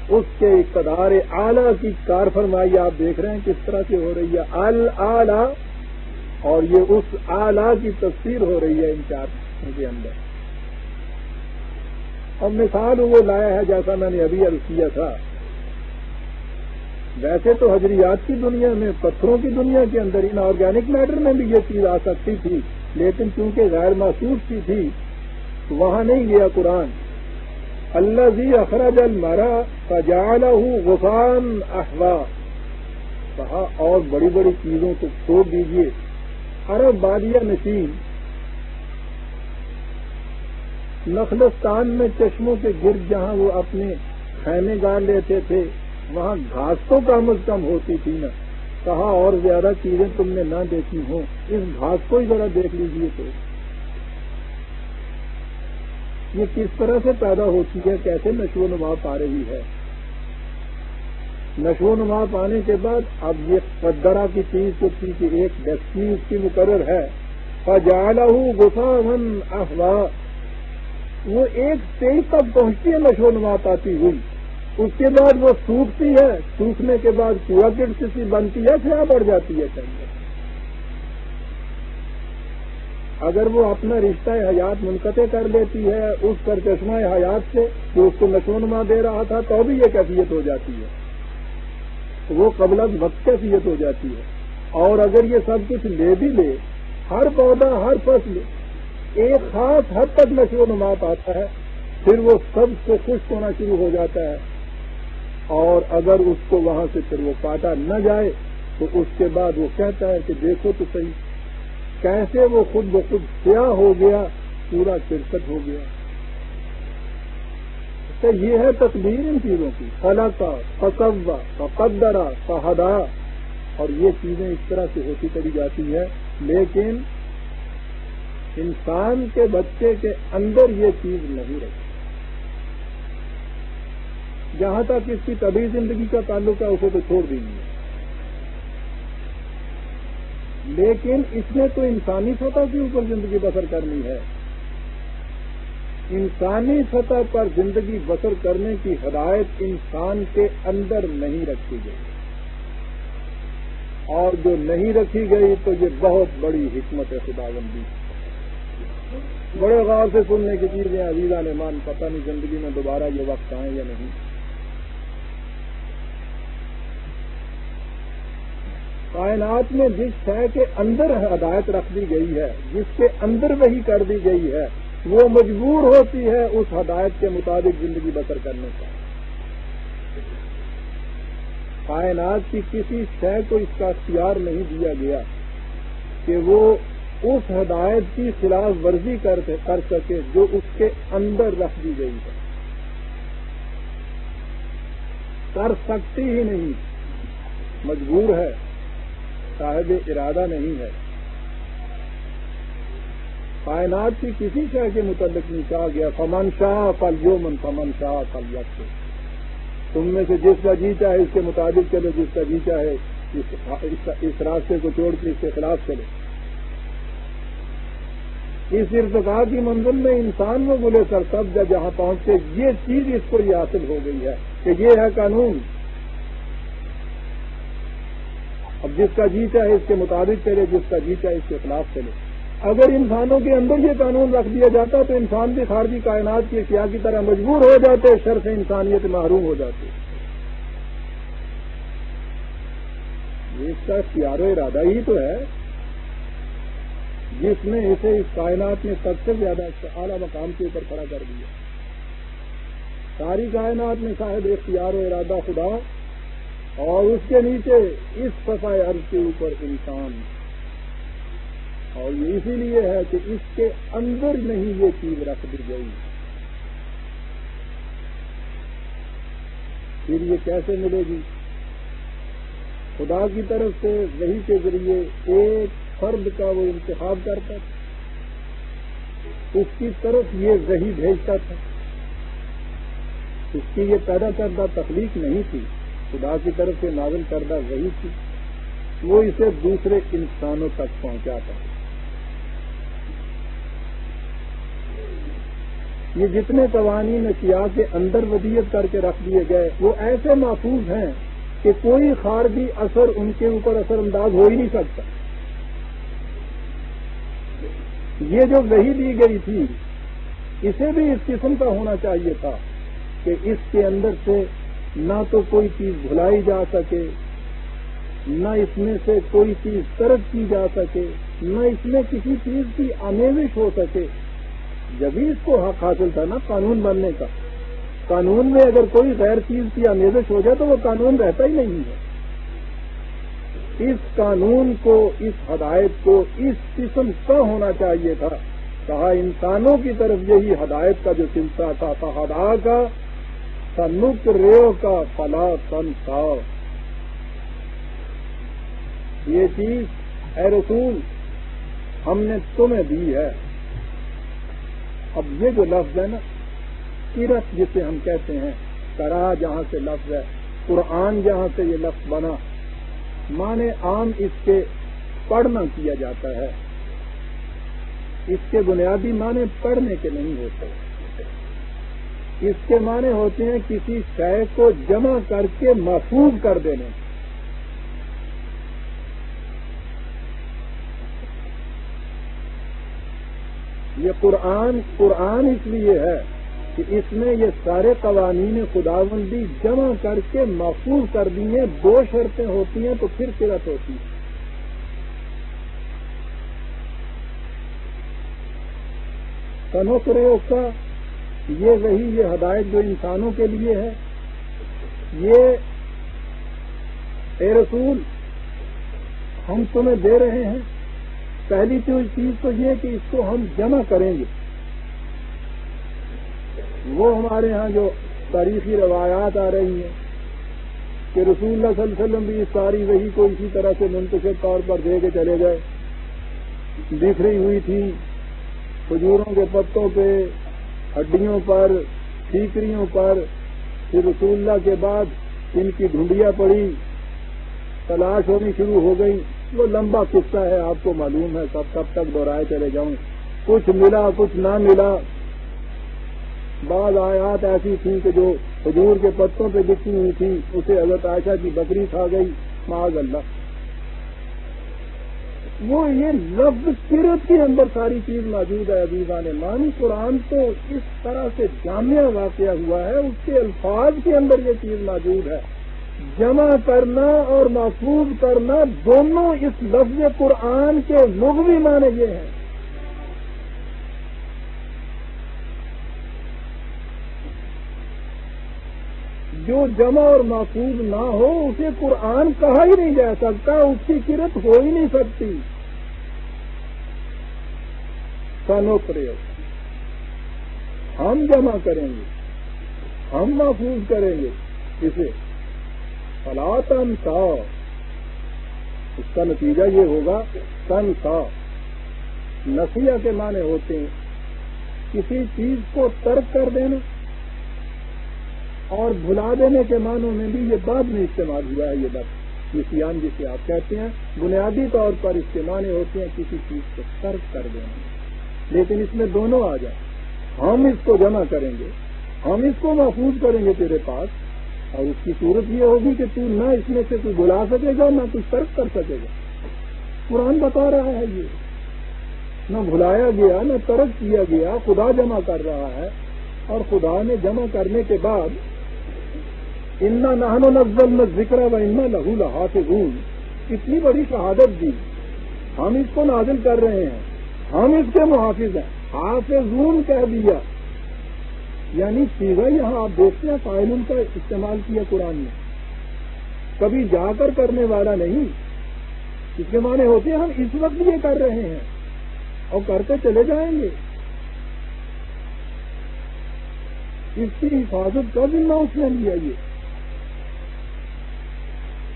اس کے اقتدار اعلیٰ کی کار فرمائی آپ دیکھ رہے ہیں کس طرح سے ہو رہی ہے، الاعلیٰ، اور یہ اس اعلیٰ کی تفسیر ہو رہی ہے ان چار کے اندر۔ اور مثال وہ لایا ہے جیسا میں نے ابھی عرض کیا تھا. ویسے تو حجریات کی دنیا میں، پتھروں کی دنیا کے اندر، ان آرگینک میٹر میں بھی یہ چیز آ سکتی تھی، لیکن چونکہ غیر محسوس سی تھی تو وہاں نہیں گیا قرآن. الذی اخرج المرء فجعلہ غثاء احوا. کہا اور بڑی بڑی چیزوں کو چھوڑ دیجیے. عرب بادیہ نشین نخلستان میں چشموں کے گرد جہاں وہ اپنے خیمے گاڑ لیتے تھے وہاں گھاس تو کم از کم ہوتی تھی نا. کہا اور زیادہ چیزیں تم نے نہ دیکھی ہوں، اس گھاس کو ہی ذرا دیکھ لیجیے. تو یہ کس طرح سے پیدا ہوتی ہے، کیسے نشو و نما پا رہی ہے. نشو و نما پانے کے بعد اب یہ قدرہ کی چیز جو تھی کہ ایک ڈیسٹنی اس کی مقرر ہے. فجعلہ غثاء احوا. وہ ایک اسٹیج تک پہنچتی ہے نشو و نما پاتی ہوئی، اس کے بعد وہ سوکھتی ہے، سوکھنے کے بعد کوڑا کرٹ سی بنتی ہے، پھر بڑھ جاتی ہے. اگر وہ اپنا رشتہ حیات منقطع کر لیتی ہے اس پر چشمہ حیات سے جو اس کو نشو و نما دے رہا تھا تو بھی یہ کیفیت ہو جاتی ہے، وہ قبل از وقت کیفیت ہو جاتی ہے. اور اگر یہ سب کچھ لے بھی لے، ہر پودا ہر فصل ایک خاص حد تک نشو و نما پاتا ہے، پھر وہ سب سے خشک ہونا شروع ہو جاتا ہے. اور اگر اس کو وہاں سے پھر وہ کاٹا نہ جائے تو اس کے بعد وہ کہتا ہے کہ دیکھو تو صحیح کیسے وہ خود بخود سیاہ ہو گیا، پورا چرکٹ ہو گیا. تو یہ ہے تقدیر ان چیزوں کی. خلقا فسوا فقدرا فہدا. اور یہ چیزیں اس طرح سے ہوتی چلی جاتی ہے، لیکن انسان کے بچے کے اندر یہ چیز نہیں رہتی. جہاں تک اس کی طبعی زندگی کا تعلق ہے اسے تو چھوڑ دینی ہے، لیکن اس نے تو انسانی سطح کے اوپر زندگی بسر کرنی ہے. انسانی سطح پر زندگی بسر کرنے کی ہدایت انسان کے اندر نہیں رکھی گئی، اور جو نہیں رکھی گئی تو یہ بہت بڑی حکمت ہے خداوندی. بڑے غور سے سننے کی چیزیں عزیزان ایمان، پتہ نہیں زندگی میں دوبارہ یہ وقت آئے یا نہیں. کائنات میں جس شے کے اندر ہدایت رکھ دی گئی ہے، جس کے اندر وحی کر دی گئی ہے، وہ مجبور ہوتی ہے اس ہدایت کے مطابق زندگی بسر کرنے کا. کائنات کی کسی شے کو اس کا اختیار نہیں دیا گیا کہ وہ اس ہدایت کی خلاف ورزی کر سکے جو اس کے اندر رکھ دی گئی ہے. کر سکتی ہی نہیں، مجبور ہے، صاحب ارادہ نہیں ہے. کائنات کی کسی شے کے متعلق نہیں کہا گیا فمن شاء فلیؤمن فمن شاء فلیکفر. تم میں سے جس کا جی چاہے اس کے مطابق چلے، جس کا جی چاہے اس راستے کو چھوڑ کے اس کے خلاف چلے. اس ارتقاء کی منزل میں انسان وہ گلے سر تب جہاں پہنچ کے یہ چیز اس کو یہ حاصل ہو گئی ہے کہ یہ ہے قانون. اب جس کا جی چاہے اس کے مطابق چلے، جس کا جی چاہے اس کے خلاف چلے. اگر انسانوں کے اندر یہ قانون رکھ دیا جاتا تو انسان بھی خارجی کائنات کی اشیاء کی طرح مجبور ہو جاتے، شر سے انسانیت محروم ہو جاتی. اس کا اختیار و ارادہ ہی تو ہے جس نے اسے اس کائنات میں سب سے زیادہ اعلیٰ مقام کے اوپر کھڑا کر دیا. ساری کائنات میں صاحب اختیار و ارادہ خدا، اور اس کے نیچے اس صفحہ عرض کے اوپر انسان. اور یہ اسی لیے ہے کہ اس کے اندر نہیں یہ چیز رکھ دی گئی. پھر یہ کیسے ملے گی؟ خدا کی طرف سے وحی کے ذریعے ایک فرد کا وہ انتخاب کرتا تھا، اس کی طرف یہ وحی بھیجتا تھا. اس کی یہ پیدا کردہ تخلیق نہیں تھی، خدا کی طرف سے نازل کردہ وحی تھی. وہ اسے دوسرے انسانوں تک پہنچاتا. یہ جتنے قوانین اشیاء کے اندر ودیت کر کے رکھ دیے گئے وہ ایسے محفوظ ہیں کہ کوئی خارجی اثر ان کے اوپر اثر انداز ہو ہی نہیں سکتا. یہ جو وحی دی گئی تھی اسے بھی اس قسم کا ہونا چاہیے تھا کہ اس کے اندر سے نہ تو کوئی چیز بھلائی جا سکے، نہ اس میں سے کوئی چیز ترک کی جا سکے، نہ اس میں کسی چیز کی آمیزش ہو سکے. جبھی اس کو حق حاصل تھا نا قانون بننے کا. قانون میں اگر کوئی غیر چیز کی آمیزش ہو جائے تو وہ قانون رہتا ہی نہیں ہے. اس قانون کو، اس ہدایت کو اس قسم کا ہونا چاہیے تھا. کہا انسانوں کی طرف یہی ہدایت کا جو سلسلہ تھا، فہدا کا سنک ریو کا فلا تنسا. یہ چیز اے رسول ہم نے تمہیں دی ہے. اب یہ جو لفظ ہے نا سیرت جسے ہم کہتے ہیں، کرا جہاں سے لفظ ہے، قرآن جہاں سے یہ لفظ بنا، معنی عام اس کے پڑھنا کیا جاتا ہے. اس کے بنیادی معنی پڑھنے کے نہیں ہوتے. اس کے معنی ہوتے ہیں کسی شے کو جمع کر کے محفوظ کر دینے. یہ قرآن اس لیے ہے کہ اس میں یہ سارے قوانین خداوندی جمع کر کے محفوظ کر دی ہیں. دو شرطیں ہوتی ہیں تو پھر صرت ہوتی ہے. تنوکرے کا یہ وہی یہ ہدایت جو انسانوں کے لیے ہے. یہ اے رسول ہم تمہیں دے رہے ہیں. پہلی چیز تو یہ کہ اس کو ہم جمع کریں گے. وہ ہمارے ہاں جو تاریخی روایات آ رہی ہیں کہ رسول اللہ صلی اللہ علیہ وسلم بھی ساری وہی کو اسی طرح سے منتشر طور پر دے کے چلے گئے. بکھری ہوئی تھی کھجوروں کے پتوں پہ، ہڈیوں پر، ٹھیکریوں پر. پھر رسول اللہ کے بعد ان کی ڈھونڈیاں پڑی، تلاش ہونی شروع ہو گئی. وہ لمبا قصہ ہے، آپ کو معلوم ہے، کب تک دہرائے چلے جاؤں. کچھ ملا کچھ نہ ملا. بعض آیات ایسی تھیں کہ جو کھجور کے پتوں پہ بکھی ہوئی تھی اسے حضرت عائشہ کی بکری کھا گئی، معاذ اللہ. وہ یہ لفظ سیرت کے اندر ساری چیز موجود ہے. عزیزان مان، قرآن تو اس طرح سے جامع واقعہ ہوا ہے، اس کے الفاظ کے اندر یہ چیز موجود ہے. جمع کرنا اور محفوظ کرنا دونوں اس لفظ قرآن کے لغوی معنی یہ ہیں. جو جمع اور محفوظ نہ ہو اسے قرآن کہا ہی نہیں جا سکتا، اس کی قرت ہو ہی نہیں سکتی. سنوکرے ہم جمع کریں گے، ہم محفوظ کریں گے اسے. فلا تنسا، اس کا نتیجہ یہ ہوگا تنسا. نسیہ کے معنی ہوتے ہیں کسی چیز کو ترک کر دینا، اور بھلا دینے کے معنوں میں بھی یہ بعد میں استعمال ہوا ہے. یہ لفظ نسیان جسے آپ کہتے ہیں، بنیادی طور پر اس کے معنی ہوتے ہیں کسی چیز کو ترک کر دینا. لیکن اس میں دونوں آ جائیں. ہم اس کو جمع کریں گے، ہم اس کو محفوظ کریں گے تیرے پاس، اور اس کی صورت یہ ہوگی کہ تو نہ اس میں سے کوئی بلا سکے گا نہ کچھ ترک کر سکے گا. قرآن بتا رہا ہے یہ نہ بھلایا گیا نہ ترک کیا گیا، خدا جمع کر رہا ہے. اور خدا نے جمع کرنے کے بعد انا نحن نزلنا الذکر و انا لہ لحافظون، اتنی بڑی شہادت دی. ہم اس کو نازل کر رہے ہیں، ہم اس کے محافظ ہیں. حافظون کہہ دیا، یعنی سیدھا یہاں آپ دیکھتے ہیں فاعلن کا استعمال کیا قرآن نے. کبھی جا کر کرنے والا نہیں. اس کے معنی ہوتے ہیں ہم اس وقت یہ کر رہے ہیں اور کرتے چلے جائیں گے. اس کی حفاظت کا ذمہ اس نے لیا. یہ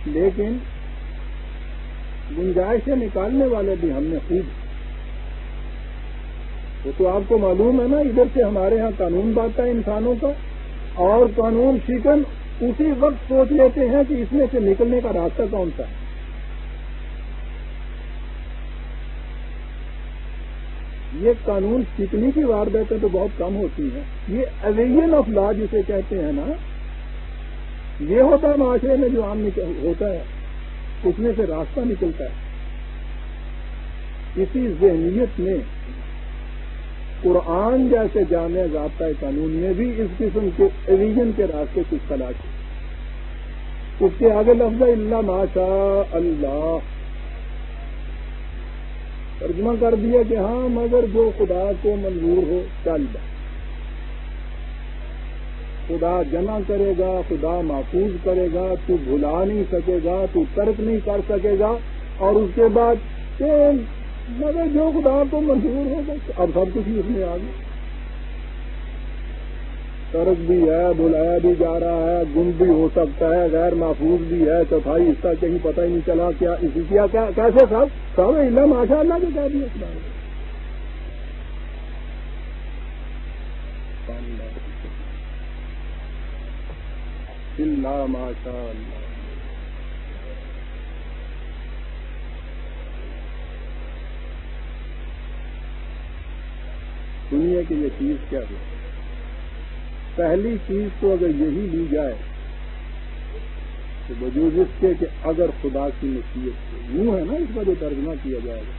لیکن گنجائشیں نکالنے والے بھی ہم نے خوب. وہ تو آپ کو معلوم ہے نا، ادھر سے ہمارے ہاں قانون بنتا ہے انسانوں کا، اور قانون شکن اسی وقت سوچ لیتے ہیں کہ اس میں سے نکلنے کا راستہ کون سا ہے. یہ قانون سیکھنے کی وارداتیں تو بہت کم ہوتی ہیں. یہ اویژن آف لا جسے کہتے ہیں نا، یہ ہوتا ہے معاشرے میں جو عام ہوتا ہے، اس میں سے راستہ نکلتا ہے. اسی ذہنیت میں قرآن جیسے جامع ضابطۂ قانون میں بھی اس قسم کے ایویژن کے راستے کچھ تلاش ہے. اس کے آگے لفظ الا ما شاء اللہ ترجمہ کر دیا کہ ہاں مگر جو خدا کو منظور ہو چل جائے. خدا جمع کرے گا، خدا محفوظ کرے گا، تو بھلا نہیں سکے گا، تو ترک نہیں کر سکے گا. اور اس کے بعد کہ مگر جو خدا کو منظور ہوگا اب سب کچھ ہی اس میں آ گیا. ترک بھی ہے، بلایا بھی جا رہا ہے، گم بھی ہو سکتا ہے، غیر محفوظ بھی ہے، چوتھائی حصہ کہیں پتہ ہی نہیں چلا کیا اسی کیا کیسے سب اللہ ماشاء اللہ کے کہہ دیا اللہ ماشاء اللہ. دنیا کی یہ چیز کیا ہے؟ پہلی چیز تو اگر یہی لی جائے تو وجود اس کے کہ اگر خدا کی مشیت سے یوں ہے نا اس کا جو ترجمہ کیا جائے گا.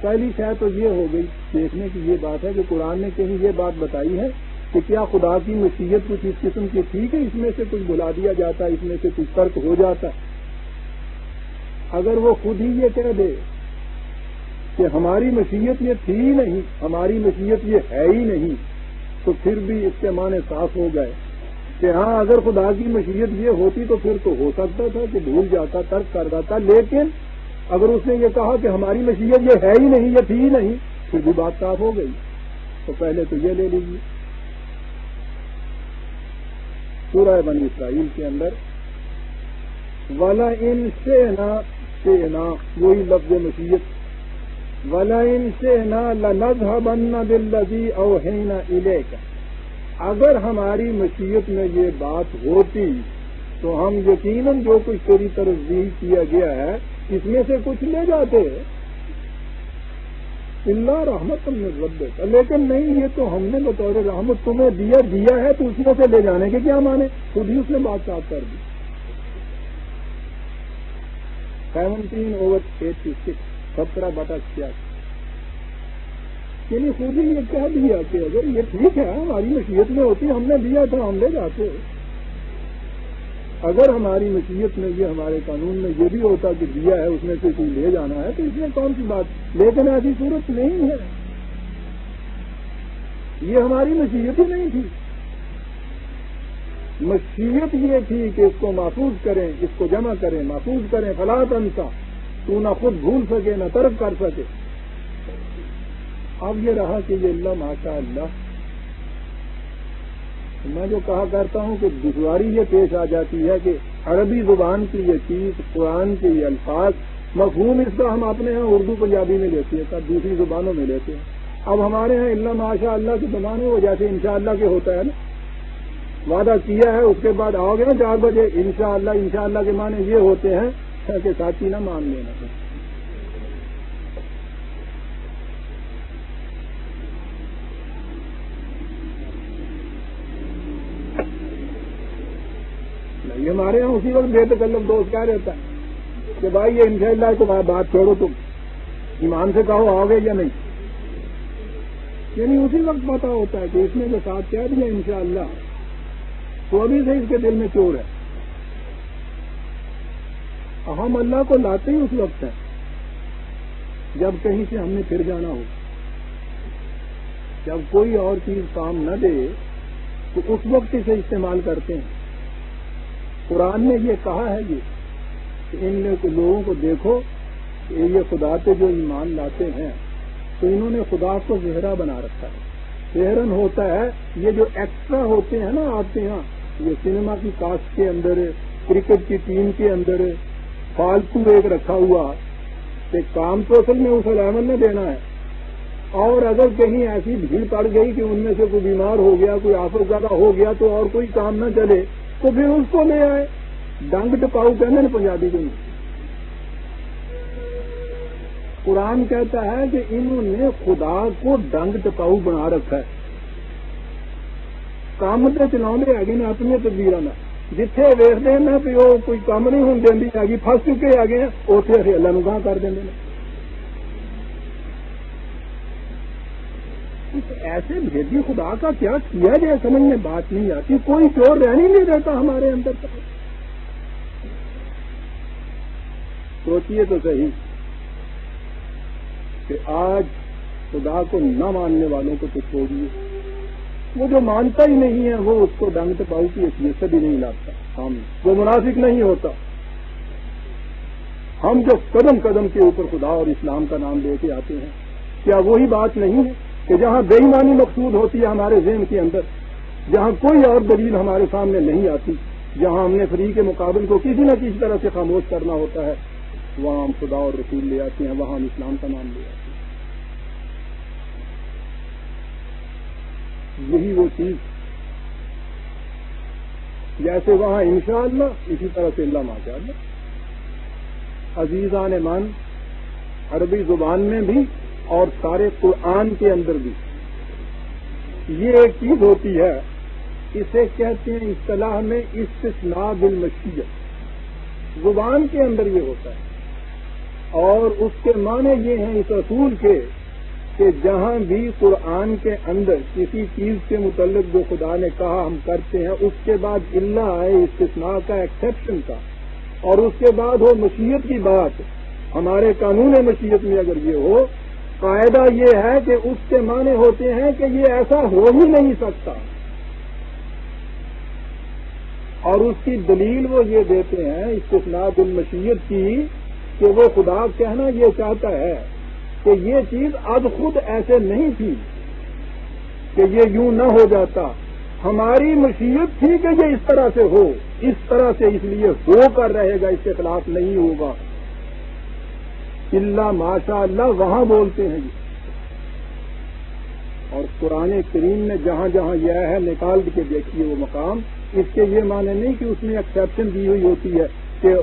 پہلی شاید تو یہ ہو گئی دیکھنے کی یہ بات ہے کہ قرآن نے کہیں یہ بات بتائی ہے کہ کیا خدا کی مشیت کچھ اس قسم کی تھی کہ اس میں سے کچھ بھلا دیا جاتا ہے، اس میں سے کچھ ترک ہو جاتا ہے. اگر وہ خود ہی یہ کہہ دے کہ ہماری مشیت یہ تھی ہی نہیں، ہماری مشیت یہ ہے ہی نہیں، تو پھر بھی اس کے معنی صاف ہو گئے کہ ہاں اگر خدا کی مشیت یہ ہوتی تو پھر تو ہو سکتا تھا کہ بھول جاتا، ترک کر دیتا. لیکن اگر اس نے یہ کہا کہ ہماری مشیت یہ ہے ہی نہیں، یہ تھی ہی نہیں، پھر بھی بات صاف ہو گئی. تو پہلے تو یہ لے لیجیے سورہ بنی اسرائیل کے اندر وَلَئِن شِئْنَا وہی لفظ مشیت وَلَئِن شِئْنَا لَنَذْهَبَنَّ بِالَّذِي أَوْحَيْنَا إِلَيْكَ. اگر ہماری مشیت میں یہ بات ہوتی تو ہم یقیناً جو کچھ تیری طرف ذکر کیا گیا ہے اس میں سے کچھ لے جاتے اللہ رحمت من ربک. لیکن نہیں، یہ تو ہم نے بطور رحمت تمہیں دیا ہے تو اس میں سے لے جانے کے کیا مانے؟ خود ہی اس نے بات صاف کر دی. 17/86 17/86 یعنی خود ہی یہ کہہ دیا کہ اگر یہ ٹھیک ہے ہماری مشیت میں ہوتی ہم نے دیا تھا ہم لے جاتے. اگر ہماری مشیت میں یہ ہمارے قانون میں یہ بھی ہوتا کہ دیا ہے اس میں سے کوئی لے جانا ہے تو اس میں کون سی بات. لیکن ایسی صورت نہیں ہے، یہ ہماری مشیت ہی نہیں تھی. مشیت یہ تھی کہ اس کو محفوظ کریں، اس کو جمع کریں، محفوظ کریں. فلا تنسا، تو نہ خود بھول سکے نہ ترک کر سکے. اب یہ رہا کہ یہ اللہ ماشاء اللہ، میں جو کہا کرتا ہوں کہ دشواری یہ پیش آ جاتی ہے کہ عربی زبان کی یہ چیز، قرآن کے یہ الفاظ، مفہوم اس کا ہم اپنے ہاں اردو پنجابی میں لیتے ہیں، تب دوسری زبانوں میں لیتے ہیں. اب ہمارے ہاں اللہ ماشاء اللہ کے زمانے وہ جیسے انشاءاللہ کے ہوتا ہے نا، وعدہ کیا ہے اس کے بعد آؤ گے نا 4 بجے انشاءاللہ کے معنی یہ ہوتے ہیں کہ ساتھی نہ مان لینا. یہ ہمارے یہاں اسی وقت بے تکلف دوست کہہ رہتا ہے کہ بھائی یہ انشاءاللہ تو بات چھوڑو، تم ایمان سے کہو آؤ گے یا نہیں. یعنی اسی وقت پتا ہوتا ہے کہ اس نے جو ساتھ کہہ دیا انشاءاللہ تو ابھی سے اس کے دل میں چور ہے. ہم اللہ کو لاتے ہی اس وقت ہیں جب کہیں سے ہم نے پھر جانا ہو. جب کوئی اور چیز کام نہ دے تو اس وقت اسے استعمال کرتے ہیں. قرآن نے یہ کہا ہے کہ ان لوگوں کو دیکھو کہ یہ خدا پہ جو ایمان لاتے ہیں تو انہوں نے خدا کو زہرا بنا رکھا ہے. زہرن ہوتا ہے یہ جو ایکسٹرا ہوتے ہیں نا آپ کے یہاں، یہ سنیما کی کاسٹ کے اندر، کرکٹ کی ٹیم کے اندر فالتو ایک رکھا ہوا کہ کام تو اصل میں اس 11 نے دینا ہے. اور اگر کہیں ایسی بھیڑ پڑ گئی کہ ان میں سے کوئی بیمار ہو گیا، کوئی آفت زیادہ ہو گیا تو اور کوئی کام نہ چلے تو پھر اس کو لے آئے. ڈنگ ٹپاؤ کہتے ہیں پنجابی کو. قرآن کہتا ہے کہ انہوں نے خدا کو ڈنگ ٹپاؤ بنا رکھا ہے. کام تو چلاؤں آگے نا اپنی تدبیر جتھے ویختے ہیں نا کہ وہ کوئی کام نہیں ہوں دینی آگی پھنس چکے آگے ہیں اتنے اے اللہ نو گاہ کر دیں. ایسے بھیجی خدا کا کیا کیا جائے سمجھ میں بات نہیں آتی. کوئی چور رہنے نہیں دیتا ہمارے اندر تک. سوچیے تو صحیح کہ آج خدا کو نہ ماننے والوں کو تو چھوڑیے, وہ جو مانتا ہی نہیں ہے وہ اس کو ڈنگ پاؤ کی حیثیت سے بھی نہیں لاتا. ہم وہ منافق نہیں ہوتا. ہم جو قدم قدم کے اوپر خدا اور اسلام کا نام لے کے آتے ہیں, کیا وہی بات نہیں ہے کہ جہاں بے ایمانی مقصود ہوتی ہے ہمارے ذہن کے اندر, جہاں کوئی اور دلیل ہمارے سامنے نہیں آتی, جہاں ہم نے فریق مقابل کو کسی نہ کسی طرح سے خاموش کرنا ہوتا ہے, وہاں ہم خدا اور رسول لے آتے ہیں, وہاں ہم اسلام کا نام لے آتے ہیں. یہی وہ چیز جیسے وہاں انشاءاللہ اسی طرح سے اللہ ماشاءاللہ. عزیزان من, عربی زبان میں بھی اور سارے قرآن کے اندر بھی یہ ایک چیز ہوتی ہے, اسے کہتے ہیں اصطلاح میں استثناء بالمشیت. زبان کے اندر یہ ہوتا ہے اور اس کے معنی یہ ہیں اس اصول کے کہ جہاں بھی قرآن کے اندر کسی چیز کے متعلق جو خدا نے کہا ہم کرتے ہیں, اس کے بعد اللہ آئے استثناء کا, ایکسیپشن کا, اور اس کے بعد ہو مشیت کی بات. ہمارے قانون مشیت میں اگر یہ ہو, قاعدہ یہ ہے کہ اس کے معنی ہوتے ہیں کہ یہ ایسا ہو ہی نہیں سکتا, اور اس کی دلیل وہ یہ دیتے ہیں استثناء بالمشیت کی کہ وہ خدا کہنا یہ چاہتا ہے کہ یہ چیز اب خود ایسے نہیں تھی کہ یہ یوں نہ ہو جاتا, ہماری مشیت تھی کہ یہ اس طرح سے ہو, اس طرح سے اس لیے ہو کر رہے گا, اس کے خلاف نہیں ہوگا. اللہ ماشاء اللہ وہاں بولتے ہیں یہ, اور قرآن کریم میں جہاں جہاں یہ ہے نکال کے دیکھیے وہ مقام. اس کے یہ معنی نہیں کہ اس میں ایکسیپشن دی ہوئی ہوتی ہے کہ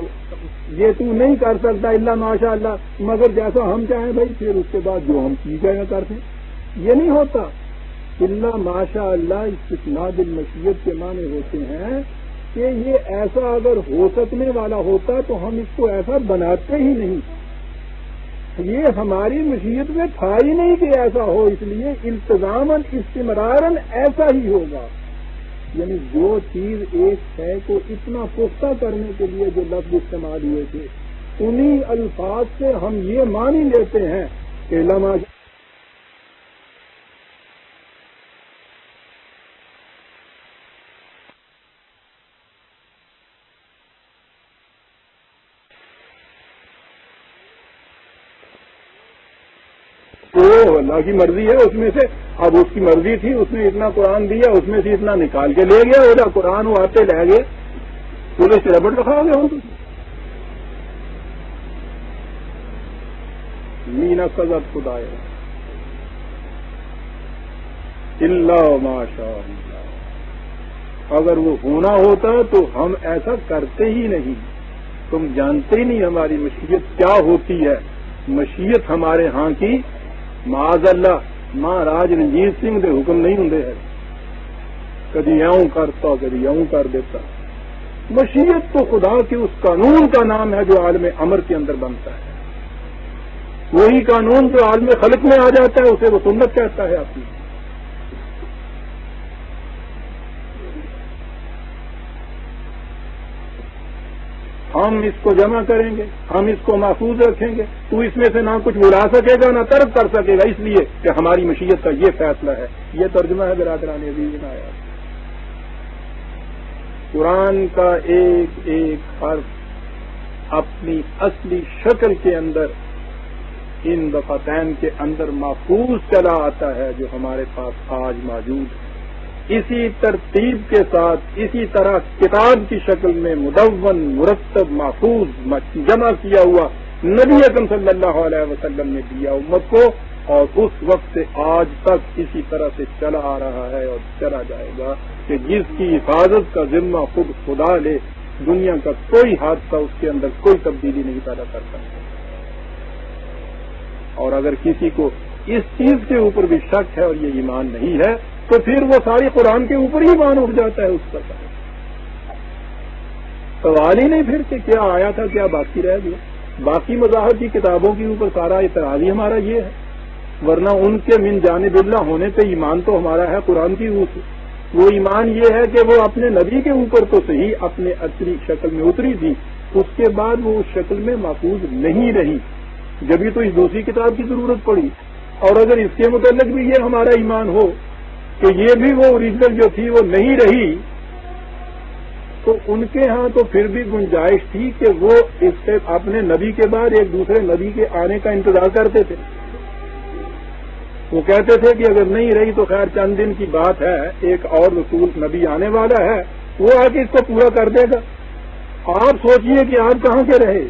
یہ تو نہیں کر سکتا اللہ ماشاء اللہ, مگر جیسا ہم چاہیں بھائی پھر اس کے بعد جو ہم چیزیں نہ کرتے, یہ نہیں ہوتا. اللہ ماشاء اللہ استثناء بالمشیت کے معنی ہوتے ہیں کہ یہ ایسا اگر ہو سکنے والا ہوتا تو ہم اس کو ایسا بناتے ہی نہیں. یہ ہماری مشیت میں تھا ہی نہیں کہ ایسا ہو, اس لیے التزاماً استمراراً ایسا ہی ہوگا. یعنی جو چیز ایک ہے کو اتنا پختہ کرنے کے لیے جو لفظ استعمال ہوئے تھے, انہی الفاظ سے ہم یہ معنی لیتے ہیں کہ لما وہ اللہ کی مرضی ہے اس میں سے. اب اس کی مرضی تھی, اس نے اتنا قرآن دیا, اس میں سے اتنا نکال کے لے گیا, وہ قرآن وہ آتے لے گئے, پورے سے ربڑ رکھا گیا ہوں. مینا سزد خدا اللہ ماشاء اللہ. اگر وہ ہونا ہوتا تو ہم ایسا کرتے ہی نہیں. تم جانتے ہی نہیں ہماری مشیت کیا ہوتی ہے. مشیت ہمارے ہاں کی معاذ اللہ مہاراج رنجیت سنگھ دے حکم نہیں ہوں ہے, کدی یوں کرتا کدی یوں کر دیتا. مشیت تو خدا کے اس قانون کا نام ہے جو عالم امر کے اندر بنتا ہے. وہی قانون جو عالم خلق میں آ جاتا ہے اسے وہ سنت کہتا ہے اپنی. ہم اس کو جمع کریں گے, ہم اس کو محفوظ رکھیں گے, تو اس میں سے نہ کچھ بلا سکے گا نہ ترک کر سکے گا, اس لیے کہ ہماری مشیت کا یہ فیصلہ ہے. یہ ترجمہ ہے برادران عزیز آیات. قرآن کا ایک ایک حرف اپنی اصلی شکل کے اندر ان دفعتین کے اندر محفوظ چلا آتا ہے جو ہمارے پاس آج موجود ہے. اسی ترتیب کے ساتھ اسی طرح کتاب کی شکل میں مدون مرتب محفوظ جمع کیا ہوا نبی اکرم صلی اللہ علیہ وسلم نے دیا امت کو, اور اس وقت سے آج تک اسی طرح سے چلا آ رہا ہے اور چلا جائے گا کہ جس کی حفاظت کا ذمہ خود خدا لے, دنیا کا کوئی حادثہ اس کے اندر کوئی تبدیلی نہیں پیدا کر سکتا. اور اگر کسی کو اس چیز کے اوپر بھی شک ہے اور یہ ایمان نہیں ہے تو پھر وہ ساری قرآن کے اوپر ہی ایمان اٹھ جاتا ہے. اس پر سوال ہی نہیں پھر کہ کیا آیا تھا کیا باقی رہ گیا. باقی مذاہب کی کتابوں کے اوپر سارا اعتراض ہی ہمارا یہ ہے. ورنہ ان کے من جانب اللہ ہونے پہ ایمان تو ہمارا ہے قرآن کی روح سے. وہ ایمان یہ ہے کہ وہ اپنے نبی کے اوپر تو صحیح اپنے اصلی شکل میں اتری تھی، اس کے بعد وہ اس شکل میں محفوظ نہیں رہی، جبھی تو اس دوسری کتاب کی ضرورت پڑی. اور اگر اس کے متعلق بھی یہ ہمارا ایمان ہو کہ یہ بھی وہ اوریجنل جو تھی وہ نہیں رہی، تو ان کے ہاں تو پھر بھی گنجائش تھی کہ وہ اس سے اپنے نبی کے بعد ایک دوسرے نبی کے آنے کا انتظار کرتے تھے. وہ کہتے تھے کہ اگر نہیں رہی تو خیر چند دن کی بات ہے، ایک اور رسول نبی آنے والا ہے، وہ آ کے اس کو پورا کر دے گا. آپ سوچئے کہ آپ کہاں کے رہے.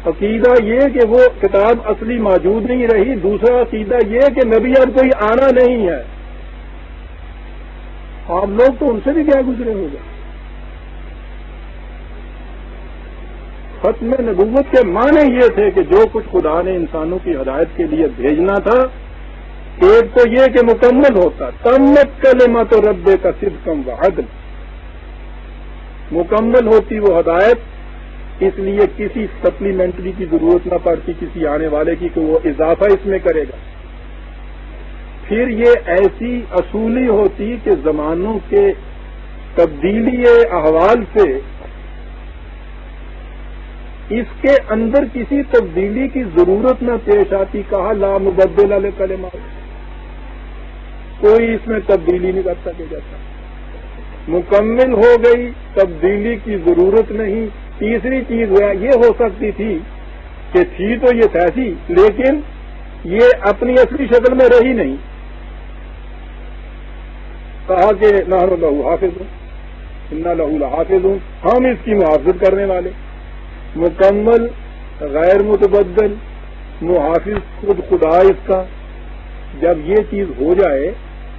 عقیدہ یہ کہ وہ کتاب اصلی موجود نہیں رہی، دوسرا عقیدہ یہ کہ نبی اب کوئی آنا نہیں ہے. آپ لوگ تو ان سے بھی کیا گزرے ہو گئے. ختم نبوت کے معنی یہ تھے کہ جو کچھ خدا نے انسانوں کی ہدایت کے لیے بھیجنا تھا، ایک تو یہ کہ مکمل ہوتا، تمت کلمۃ ربک صدقا وعدلا، مکمل ہوتی وہ ہدایت، اس لیے کسی سپلیمنٹری کی ضرورت نہ پڑتی کسی آنے والے کی کہ وہ اضافہ اس میں کرے گا. پھر یہ ایسی اصولی ہوتی کہ زمانوں کے تبدیلی احوال سے اس کے اندر کسی تبدیلی کی ضرورت نہ پیش آتی. کہا لا مبدل لکلمات، کوئی اس میں تبدیلی نہیں کر سکے جاتا. مکمل ہو گئی، تبدیلی کی ضرورت نہیں. تیسری چیز یہ ہو سکتی تھی کہ تھی تو یہ ایسی، لیکن یہ اپنی اصلی شکل میں رہی نہیں. کہا کہ نحن لہ حافظون انا لہ لحافظون، ہم اس کی محافظت کرنے والے. مکمل، غیر متبدل، محافظ خود خدا اس کا. جب یہ چیز ہو جائے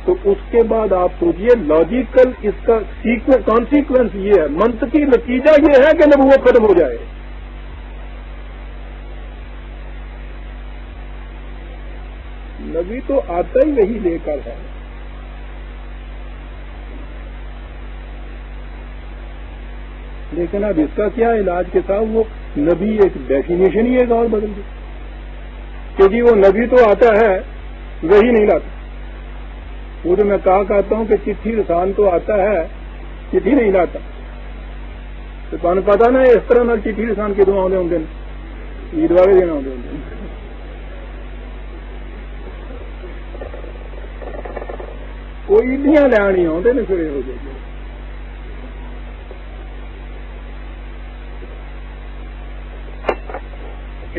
تو اس کے بعد آپ سوچئے لاجیکل اس کا کانسیکوینس یہ ہے، منطقی نتیجہ یہ ہے کہ نبوت ختم ہو جائے. نبی تو آتا ہی وہی لے کر ہے. لیکن اب اس کا کیا علاج کے ساتھ وہ نبی ایک ڈیفینیشن ہی ایک اور بدل گئی کہ جی وہ نبی تو آتا ہے وہی نہیں لاتا. وہ جو میں کہتا ہوں کہ چٹھی رسان تو آتا ہے، چٹھی نہیں لاتا. تو تمہیں پتا نا اس طرح نہ چٹھی رسان کے دو آدھے ہوں دن عید والے دن آدھے ہوں دن کوئی عیدیاں لے آتے نا پھر ہو جائے.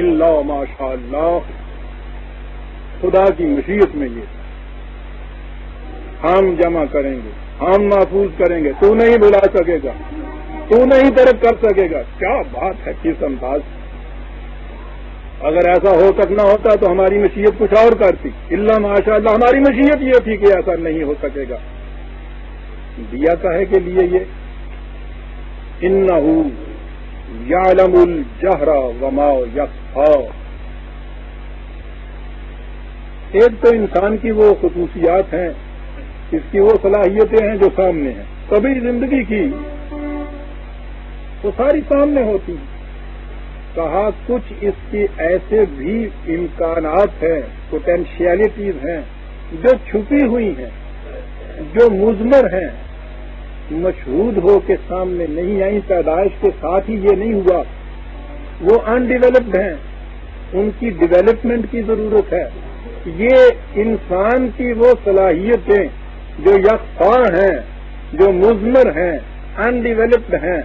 اللہ ماشاء اللہ، خدا کی مشیت میں یہ ہم جمع کریں گے، ہم محفوظ کریں گے. تو نہیں بلا سکے گا، تو نہیں ترک کر سکے گا. کیا بات ہے، کس انداز. اگر ایسا ہو سکنا ہوتا تو ہماری مشیت کچھ اور کرتی. اللہ ماشاء اللہ، ہماری مشیت یہ تھی کہ ایسا نہیں ہو سکے گا. دیا کہے کے لیے یہ انہ یعلم الجہر وما یخفی. ایک تو انسان کی وہ خصوصیات ہیں، اس کی وہ صلاحیتیں ہیں جو سامنے ہیں. کبھی زندگی کی وہ ساری سامنے ہوتی ہیں. کہا کچھ اس کی ایسے بھی امکانات ہیں، پوٹینشیلٹیز ہیں جو چھپی ہوئی ہیں، جو مضمر ہیں، مشہود ہو کے سامنے نہیں آئی. پیدائش کے ساتھ ہی یہ نہیں ہوا، وہ انڈیولپڈ ہیں، ان کی ڈیولپمنٹ کی ضرورت ہے. یہ انسان کی وہ صلاحیتیں جو یکفا ہیں، جو مضمر ہیں، انڈیولپڈ ہیں،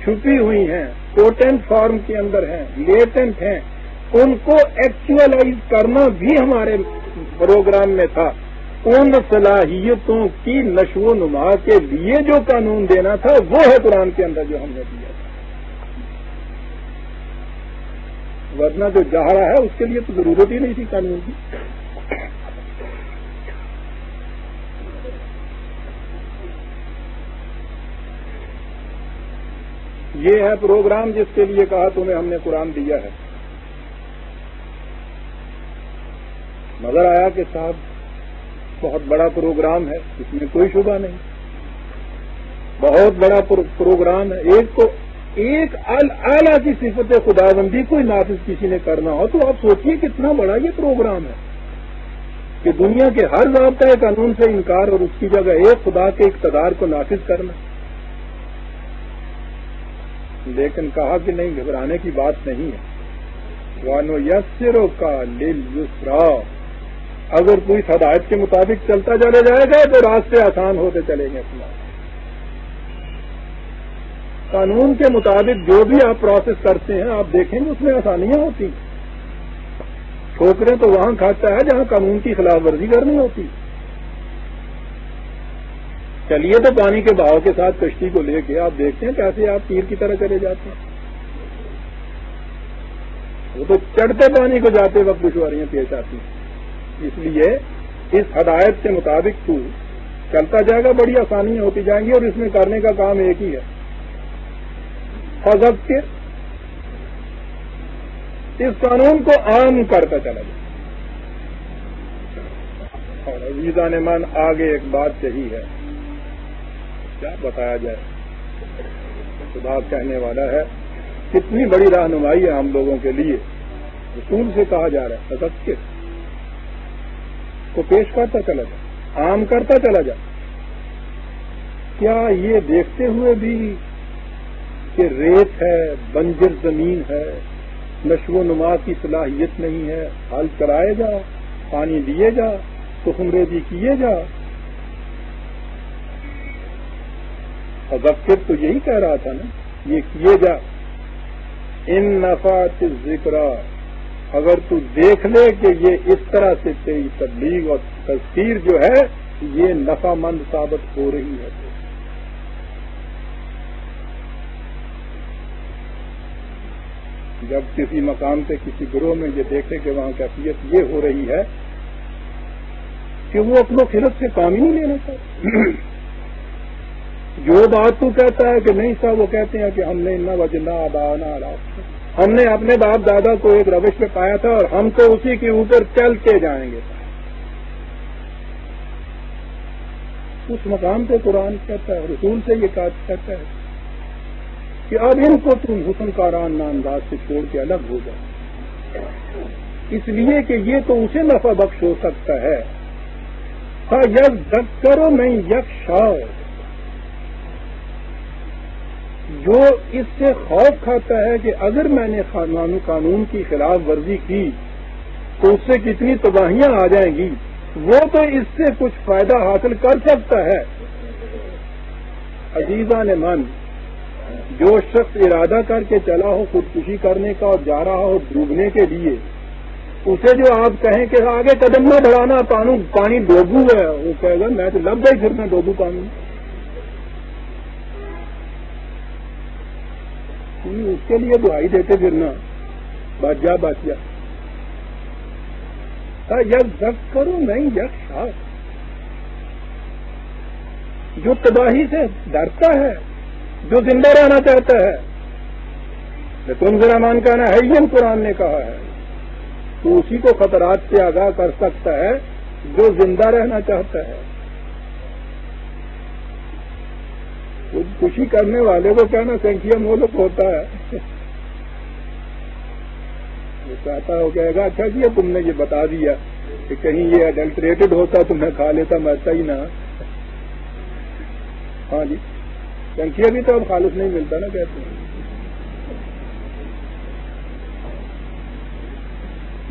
چھپی ہوئی ہیں، پوٹینٹ فارم کے اندر ہیں، لیٹنٹ ہیں، ان کو ایکچوئلائز کرنا بھی ہمارے پروگرام میں تھا. ان صلاحیتوں کی نشو و نما کے لیے جو قانون دینا تھا وہ ہے قرآن کے اندر جو ہم نے دیا تھا. ورنہ جو جا رہا ہے اس کے لیے تو ضرورت ہی نہیں تھی قانون کی. یہ ہے پروگرام جس کے لیے کہا تمہیں ہم نے قرآن دیا ہے. نظر آیا کہ صاحب بہت بڑا پروگرام ہے، اس میں کوئی شبہ نہیں، بہت بڑا پروگرام ہے. ایک کو ایک اعلیٰ کی صفت خداوندی کوئی نافذ کسی نے کرنا ہو تو آپ سوچیے کتنا بڑا یہ پروگرام ہے کہ دنیا کے ہر ضابطۂ قانون سے انکار اور اس کی جگہ ایک خدا کے اقتدار کو نافذ کرنا. لیکن کہا کہ نہیں، گھبرانے کی بات نہیں ہے. وَنُيَسِّرُكَ لِلْيُسْرَىٰ، اگر کوئی ہدایت کے مطابق چلتا چلے جائے گا تو راستے آسان ہوتے چلیں گے. قانون کے مطابق جو بھی آپ پروسیس کرتے ہیں آپ دیکھیں گے اس میں آسانیاں ہوتی ہیں. ٹھوکریں تو وہاں کھاتا ہے جہاں قانون کی خلاف ورزی کرنی ہوتی. چلیے تو پانی کے بہاؤ کے ساتھ کشتی کو لے کے آپ دیکھتے ہیں کیسے آپ تیر کی طرح چلے جاتے ہیں. وہ تو چڑھتے پانی کو جاتے وقت دشواریاں پیش آتی ہیں. اس لیے اس ہدایت کے مطابق تو چلتا جائے گا، بڑی آسانیاں ہوتی جائیں گی، اور اس میں کرنے کا کام ایک ہی ہے، فذکر، اس قانون کو عام کرتا چلا جائے. اور عزیزان من آگے ایک بات یہی ہے، کیا بتایا جائے. خدا کہنے والا ہے کتنی بڑی رہنمائی ہے ہم لوگوں کے لیے. رسول سے کہا جا رہا ہے فذکر کو پیش کرتا چلا جائے، عام کرتا چلا جائے. کیا یہ دیکھتے ہوئے بھی کہ ریت ہے، بنجر زمین ہے، نشو و نما کی صلاحیت نہیں ہے، ہل چلائے جا، پانی دیے جا، تخم ریزی کیے جا. فذکر تو یہی کہہ رہا تھا نا، یہ کیے جا. ان نفعت الذکریٰ، اگر تو دیکھ لے کہ یہ اس طرح سے تیری تبلیغ اور تذکیر جو ہے یہ نفع مند ثابت ہو رہی ہے. جب کسی مقام پہ کسی گروہ میں یہ دیکھے کہ وہاں کیفیت یہ ہو رہی ہے کہ وہ اپنوں خلت سے کام ہی نہیں لینا چاہتے. جو بات تو کہتا ہے کہ نہیں صاحب، وہ کہتے ہیں کہ ہم نے نہ وجنا آبانا علیہ، ہم نے اپنے باپ دادا کو ایک روش پہ پایا تھا اور ہم تو اسی کے اوپر چل کے جائیں گے. اس مقام پہ قرآن کہتا ہے، رسول سے یہ کہتا ہے کہ اب ان کو تم حسن کارانہ انداز سے چھوڑ کے الگ ہو جاؤ، اس لیے کہ یہ تو اسے نفع بخش ہو سکتا ہے. ہاں یک دک کرو نہیں یک شاؤ، جو اس سے خوف کھاتا ہے کہ اگر میں نے قانون کی خلاف ورزی کی تو اس سے کتنی تباہیاں آ جائیں گی، وہ تو اس سے کچھ فائدہ حاصل کر سکتا ہے. عزیزان من، جو شخص ارادہ کر کے چلا ہو خودکشی کرنے کا اور جا رہا ہو ڈوبنے کے لیے، اسے جو آپ کہیں کہ آگے قدم نہ بڑھانا، پانی ڈوبو ہے، وہ کہے گا میں تو لگ گئی پھر میں ڈوبوں پانی. اس کے لیے دعائی دیتے پھرنا بچ جا بچ جا. یک زک کرو نہیں یک شاہ، جو تباہی سے ڈرتا ہے، جو زندہ رہنا چاہتا ہے، تم ذرا مان کہنا ہے یہ قرآن نے کہا ہے، تو اسی کو خطرات سے آگاہ کر سکتا ہے جو زندہ رہنا چاہتا ہے. خوشی کرنے والے کو کہنا سنکھیا مولک ہوتا ہے. وہ چاہتا ہو کہے گا اچھا جی تم نے یہ بتا دیا کہ کہیں یہ ایڈلٹریٹڈ ہوتا تو میں کھا لیتا، مرتا ہی نہ. ہاں جی، سنکھیا بھی تو اب خالص نہیں ملتا نا، کہتے ہیں.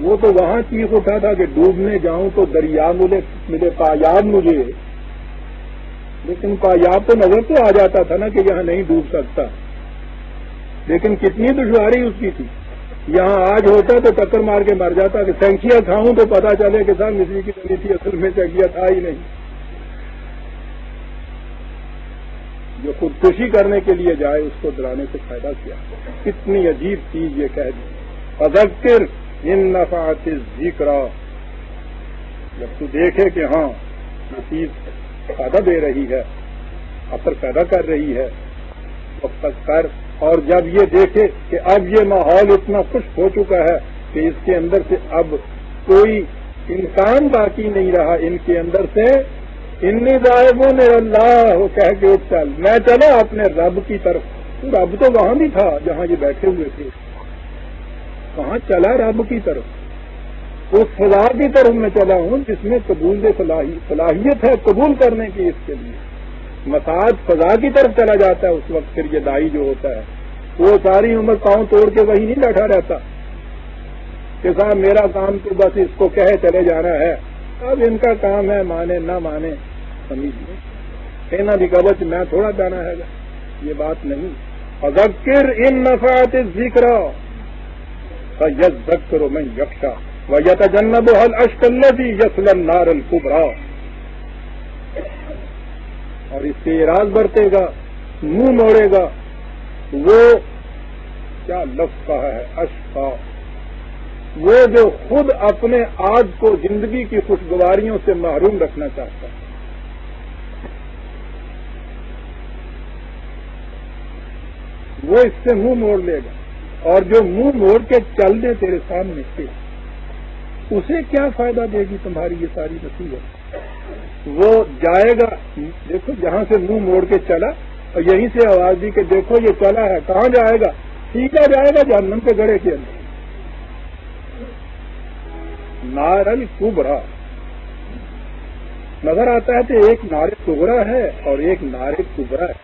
وہ تو وہاں چیخ اٹھا تھا کہ ڈوبنے جاؤں تو دریا ملے پایاب مجھے، لیکن پایاب تو نظر تو آ جاتا تھا نا کہ یہاں نہیں ڈوب سکتا. لیکن کتنی دشواری اس کی تھی. یہاں آج ہوتا تو ٹکر مار کے مر جاتا کہ سینکیا کھاؤں تو پتا چلے کہ صاحب مصری کی بنی تھی، اصل میں چنکیا تھا ہی نہیں. جو خودکشی کرنے کے لیے جائے اس کو ڈرانے سے فائدہ کیا. کتنی عجیب چیز یہ کہہ دی، فذکر ان نفعت الذکریٰ. جب تو دیکھے کہ ہاں یہ چیز فائدہ دے رہی ہے، اثر پیدا کر رہی ہے، وقت تک کر. اور جب یہ دیکھے کہ اب یہ ماحول اتنا خشک ہو چکا ہے کہ اس کے اندر سے اب کوئی انسان باقی نہیں رہا، ان کے اندر سے انی ذاہبون اللہ کہہ کے چل، میں چلا اپنے رب کی طرف. رب تو وہاں بھی تھا جہاں یہ بیٹھے ہوئے تھے. کہاں چلا رب کی طرف؟ اس فضا کی طرف میں چلا ہوں جس میں قبول صلاحیت ہے قبول کرنے کی. اس کے لیے مساعد فضا کی طرف چلا جاتا ہے. اس وقت پھر یہ دائی جو ہوتا ہے وہ ساری عمر پاؤں توڑ کے وہی نہیں بیٹھا رہتا کہ صاحب میرا کام تو بس اس کو کہے چلے جانا ہے. اب ان کا کام ہے مانے نہ مانے سمجھیے کہنا بھی کبچ میں تھوڑا جانا ہے. یہ بات نہیں. فذکر ان نفعت الذکر فیذکر من یخشی ویتجنبها الاشقی الذی یصلی النار الکبری. اور اس سے اعراض برتے گا منہ موڑے گا وہ کیا لفظ کہا ہے اشقا، وہ جو خود اپنے آج کو زندگی کی خوشگواریوں سے محروم رکھنا چاہتا ہے. وہ اس سے منہ موڑ لے گا. اور جو منہ موڑ کے چل دے تیرے سامنے سے اسے کیا فائدہ دے گی تمہاری یہ ساری نصیحت؟ وہ جائے گا دیکھو جہاں سے منہ موڑ کے چلا اور یہیں سے آواز دی کہ دیکھو یہ چلا ہے کہاں جائے گا؟ سیدھا جائے گا جہنم کے گڑھے کے اندر. نار الکبری نظر آتا ہے کہ ایک نار صغری ہے اور ایک نار کبری ہے.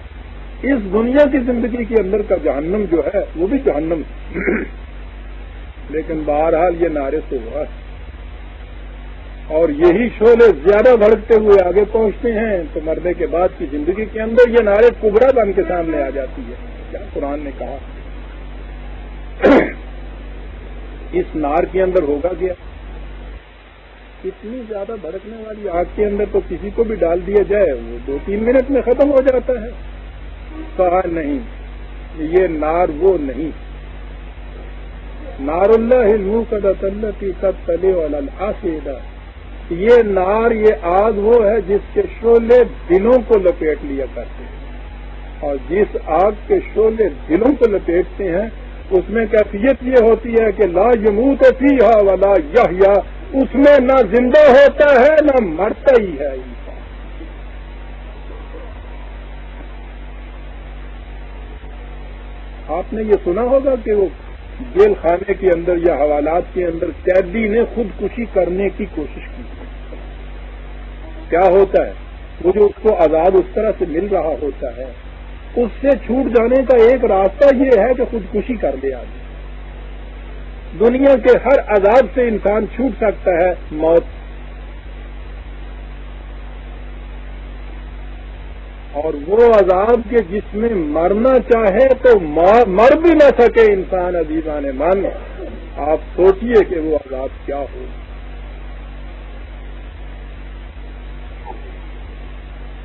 اس دنیا کی زندگی کے اندر کا جہنم جو ہے وہ بھی جہنم ہے لیکن بہرحال یہ نار صغری ہے. اور یہی شعلے زیادہ بھڑکتے ہوئے آگے پہنچتے ہیں تو مرنے کے بعد کی زندگی کے اندر یہ نار کبری بن کے سامنے آ جاتی ہے. کیا قرآن نے کہا اس نار کے اندر ہوگا کیا؟ اتنی زیادہ بھڑکنے والی آگ کے اندر تو کسی کو بھی ڈال دیا جائے وہ 2-3 منٹ میں ختم ہو جاتا ہے. کہا نہیں یہ نار وہ نہیں. نار اللہ الموقدۃ التی تطلع علی الافئدہ. یہ نار یہ آگ وہ ہے جس کے شعلے دلوں کو لپیٹ لیا کرتے ہیں اور جس آگ کے شعلے دلوں کو لپیٹتے ہیں اس میں کیفیت یہ ہوتی ہے کہ لا یموت فیہا ولا یحییٰ. اس میں نہ زندہ ہوتا ہے نہ مرتا ہی ہے انسان. آپ نے یہ سنا ہوگا کہ وہ جیل خانے کے اندر یا حوالات کے اندر قیدی نے خودکشی کرنے کی کوشش کی. کیا ہوتا ہے وہ جو اس کو آزاد اس طرح سے مل رہا ہوتا ہے اس سے چھوٹ جانے کا ایک راستہ یہ ہے کہ خودکشی کر لے آدمی. دنیا کے ہر عذاب سے انسان چھوٹ سکتا ہے موت. اور وہ عذاب کے جس میں مرنا چاہے تو مر بھی نہ سکے انسان. عزیزان من آپ سوچئے کہ وہ عذاب کیا ہو.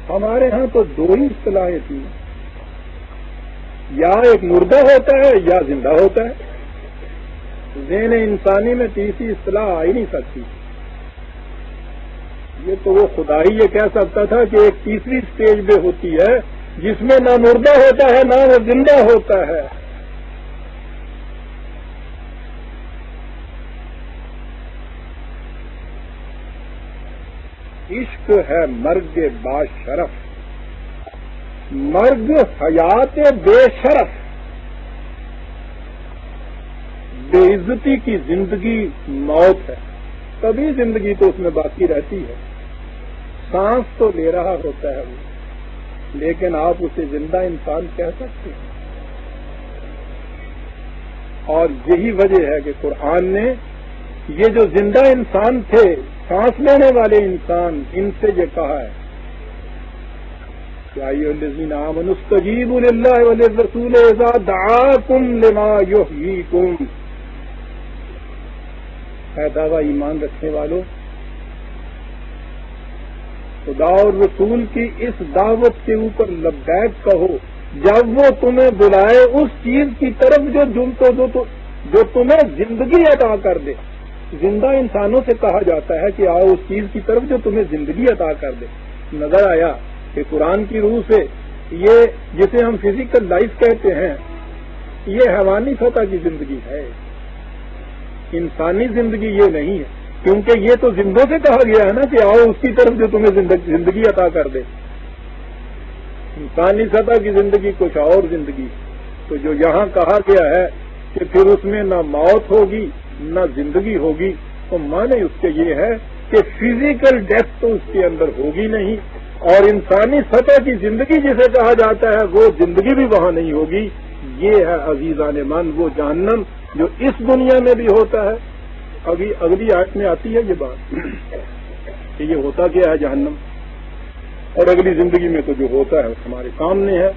ہمارے ہاں تو 2 ہی اصطلاحیں تھیں یا ایک مردہ ہوتا ہے یا زندہ ہوتا ہے. ذہن انسانی میں تیسری اصطلاح آ ہی نہیں سکتی. یہ تو وہ خدا ہی یہ کہہ سکتا تھا کہ ایک تیسری سٹیج پہ ہوتی ہے جس میں نہ مردہ ہوتا ہے نہ وہ زندہ ہوتا ہے. عشق ہے مرگ با شرف، مرگ حیات بے شرف. بے عزتی کی زندگی موت ہے. کبھی زندگی تو اس میں باقی رہتی ہے. سانس تو لے رہا ہوتا ہے وہ لیکن آپ اسے زندہ انسان کہہ سکتے ہیں. اور یہی وجہ ہے کہ قرآن نے یہ جو زندہ انسان تھے سانس لینے والے انسان ان سے یہ کہا ہے یا ایھا الذین آمنوا استجیبوا للہ وللرسول اذا دعاکم لما یحییکم. اے دعویٰ ایمان رکھنے والوں خدا اور رسول کی اس دعوت کے اوپر لبیک کہو جب وہ تمہیں بلائے اس چیز کی طرف جو تمہیں زندگی عطا کر دے. زندہ انسانوں سے کہا جاتا ہے کہ آؤ اس چیز کی طرف جو تمہیں زندگی عطا کر دے. نظر آیا کہ قرآن کی روح سے یہ جسے ہم فزیکل لائف کہتے ہیں یہ حیوانی سطح کی زندگی ہے، انسانی زندگی یہ نہیں ہے. کیونکہ یہ تو زندوں سے کہا گیا ہے نا کہ آؤ اس کی طرف جو تمہیں زندگی عطا کر دے. انسانی سطح کی زندگی کچھ اور زندگی. تو جو یہاں کہا گیا ہے کہ پھر اس میں نہ موت ہوگی نہ زندگی ہوگی، تو معنی اس کے یہ ہے کہ فزیکل ڈیتھ تو اس کے اندر ہوگی نہیں، اور انسانی سطح کی زندگی جسے کہا جاتا ہے وہ زندگی بھی وہاں نہیں ہوگی۔ یہ ہے عزیزان من وہ جہنم جو اس دنیا میں بھی ہوتا ہے۔ ابھی اگلی آیت میں آتی ہے یہ بات کہ یہ ہوتا کیا ہے جہنم، اور اگلی زندگی میں تو جو ہوتا ہے ہمارے سامنے ہے۔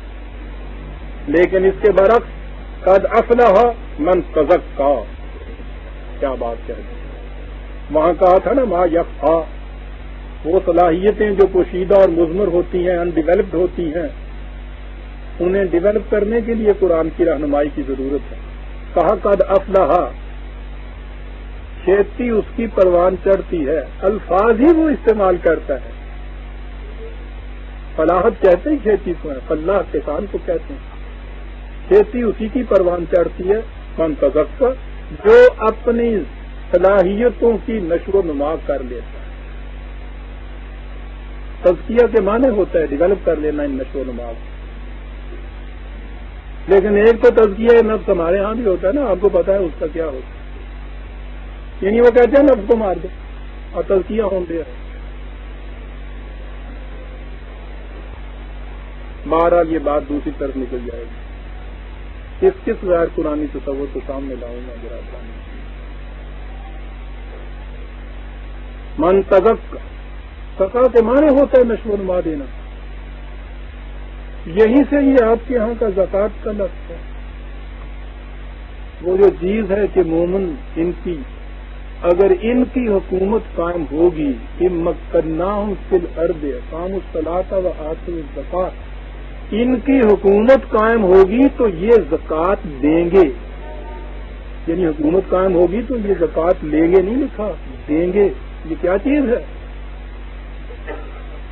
لیکن اس کے برعکس قد افلح من تزکا، کیا بات کہہ رہے ہیں، وہاں کہا تھا نا ما یخفا، وہ صلاحیتیں جو پوشیدہ اور مضمر ہوتی ہیں، انڈیولپڈ ہوتی ہیں، انہیں ڈیولپ کرنے کے لیے قرآن کی رہنمائی کی ضرورت ہے۔ کہا قد افلح، کھیتی اس کی پروان چڑھتی ہے، الفاظ ہی وہ استعمال کرتا ہے۔ فلاحت کہتے ہیں کھیتی کو، فلاح کسان کو کہتے ہیں، کھیتی اسی کی پروان چڑھتی ہے۔ من تزکا، جو اپنی صلاحیتوں کی نشو و نما کر لیتا ہے۔ تزکیہ کے معنی ہوتا ہے ڈیولپ کر لینا ان نشو و نما کو۔ لیکن ایک تو تزکیہ نفس ہمارے ہاں بھی ہوتا ہے نا، آپ کو پتا ہے اس کا کیا ہوتا ہے، یعنی وہ کہتے ہیں نفس کو مار دو، اور تزکیہ ہوں دے رہے۔ بہرحال یہ بات دوسری طرف نکل جائے گی۔ کس غیر قرآنی تصور کو سامنے لاؤں گا ذرا بتانے۔ من تزکا کے معنی ہوتا ہے نشو و نما دینا، یہیں سے یہ آپ کے ہاں کا زکوٰۃ کا لفظ ہے۔ وہ جو چیز ہے کہ مومن ان کی، اگر ان کی حکومت قائم ہوگی، ان مکناہم فی الارض اقاموا الصلاۃ وآتوا الزکاۃ، ان کی حکومت قائم ہوگی تو یہ زکوٰۃ دیں گے، یعنی حکومت قائم ہوگی تو یہ زکوٰۃ لیں گے نہیں لکھا، دیں گے۔ یہ کیا چیز ہے؟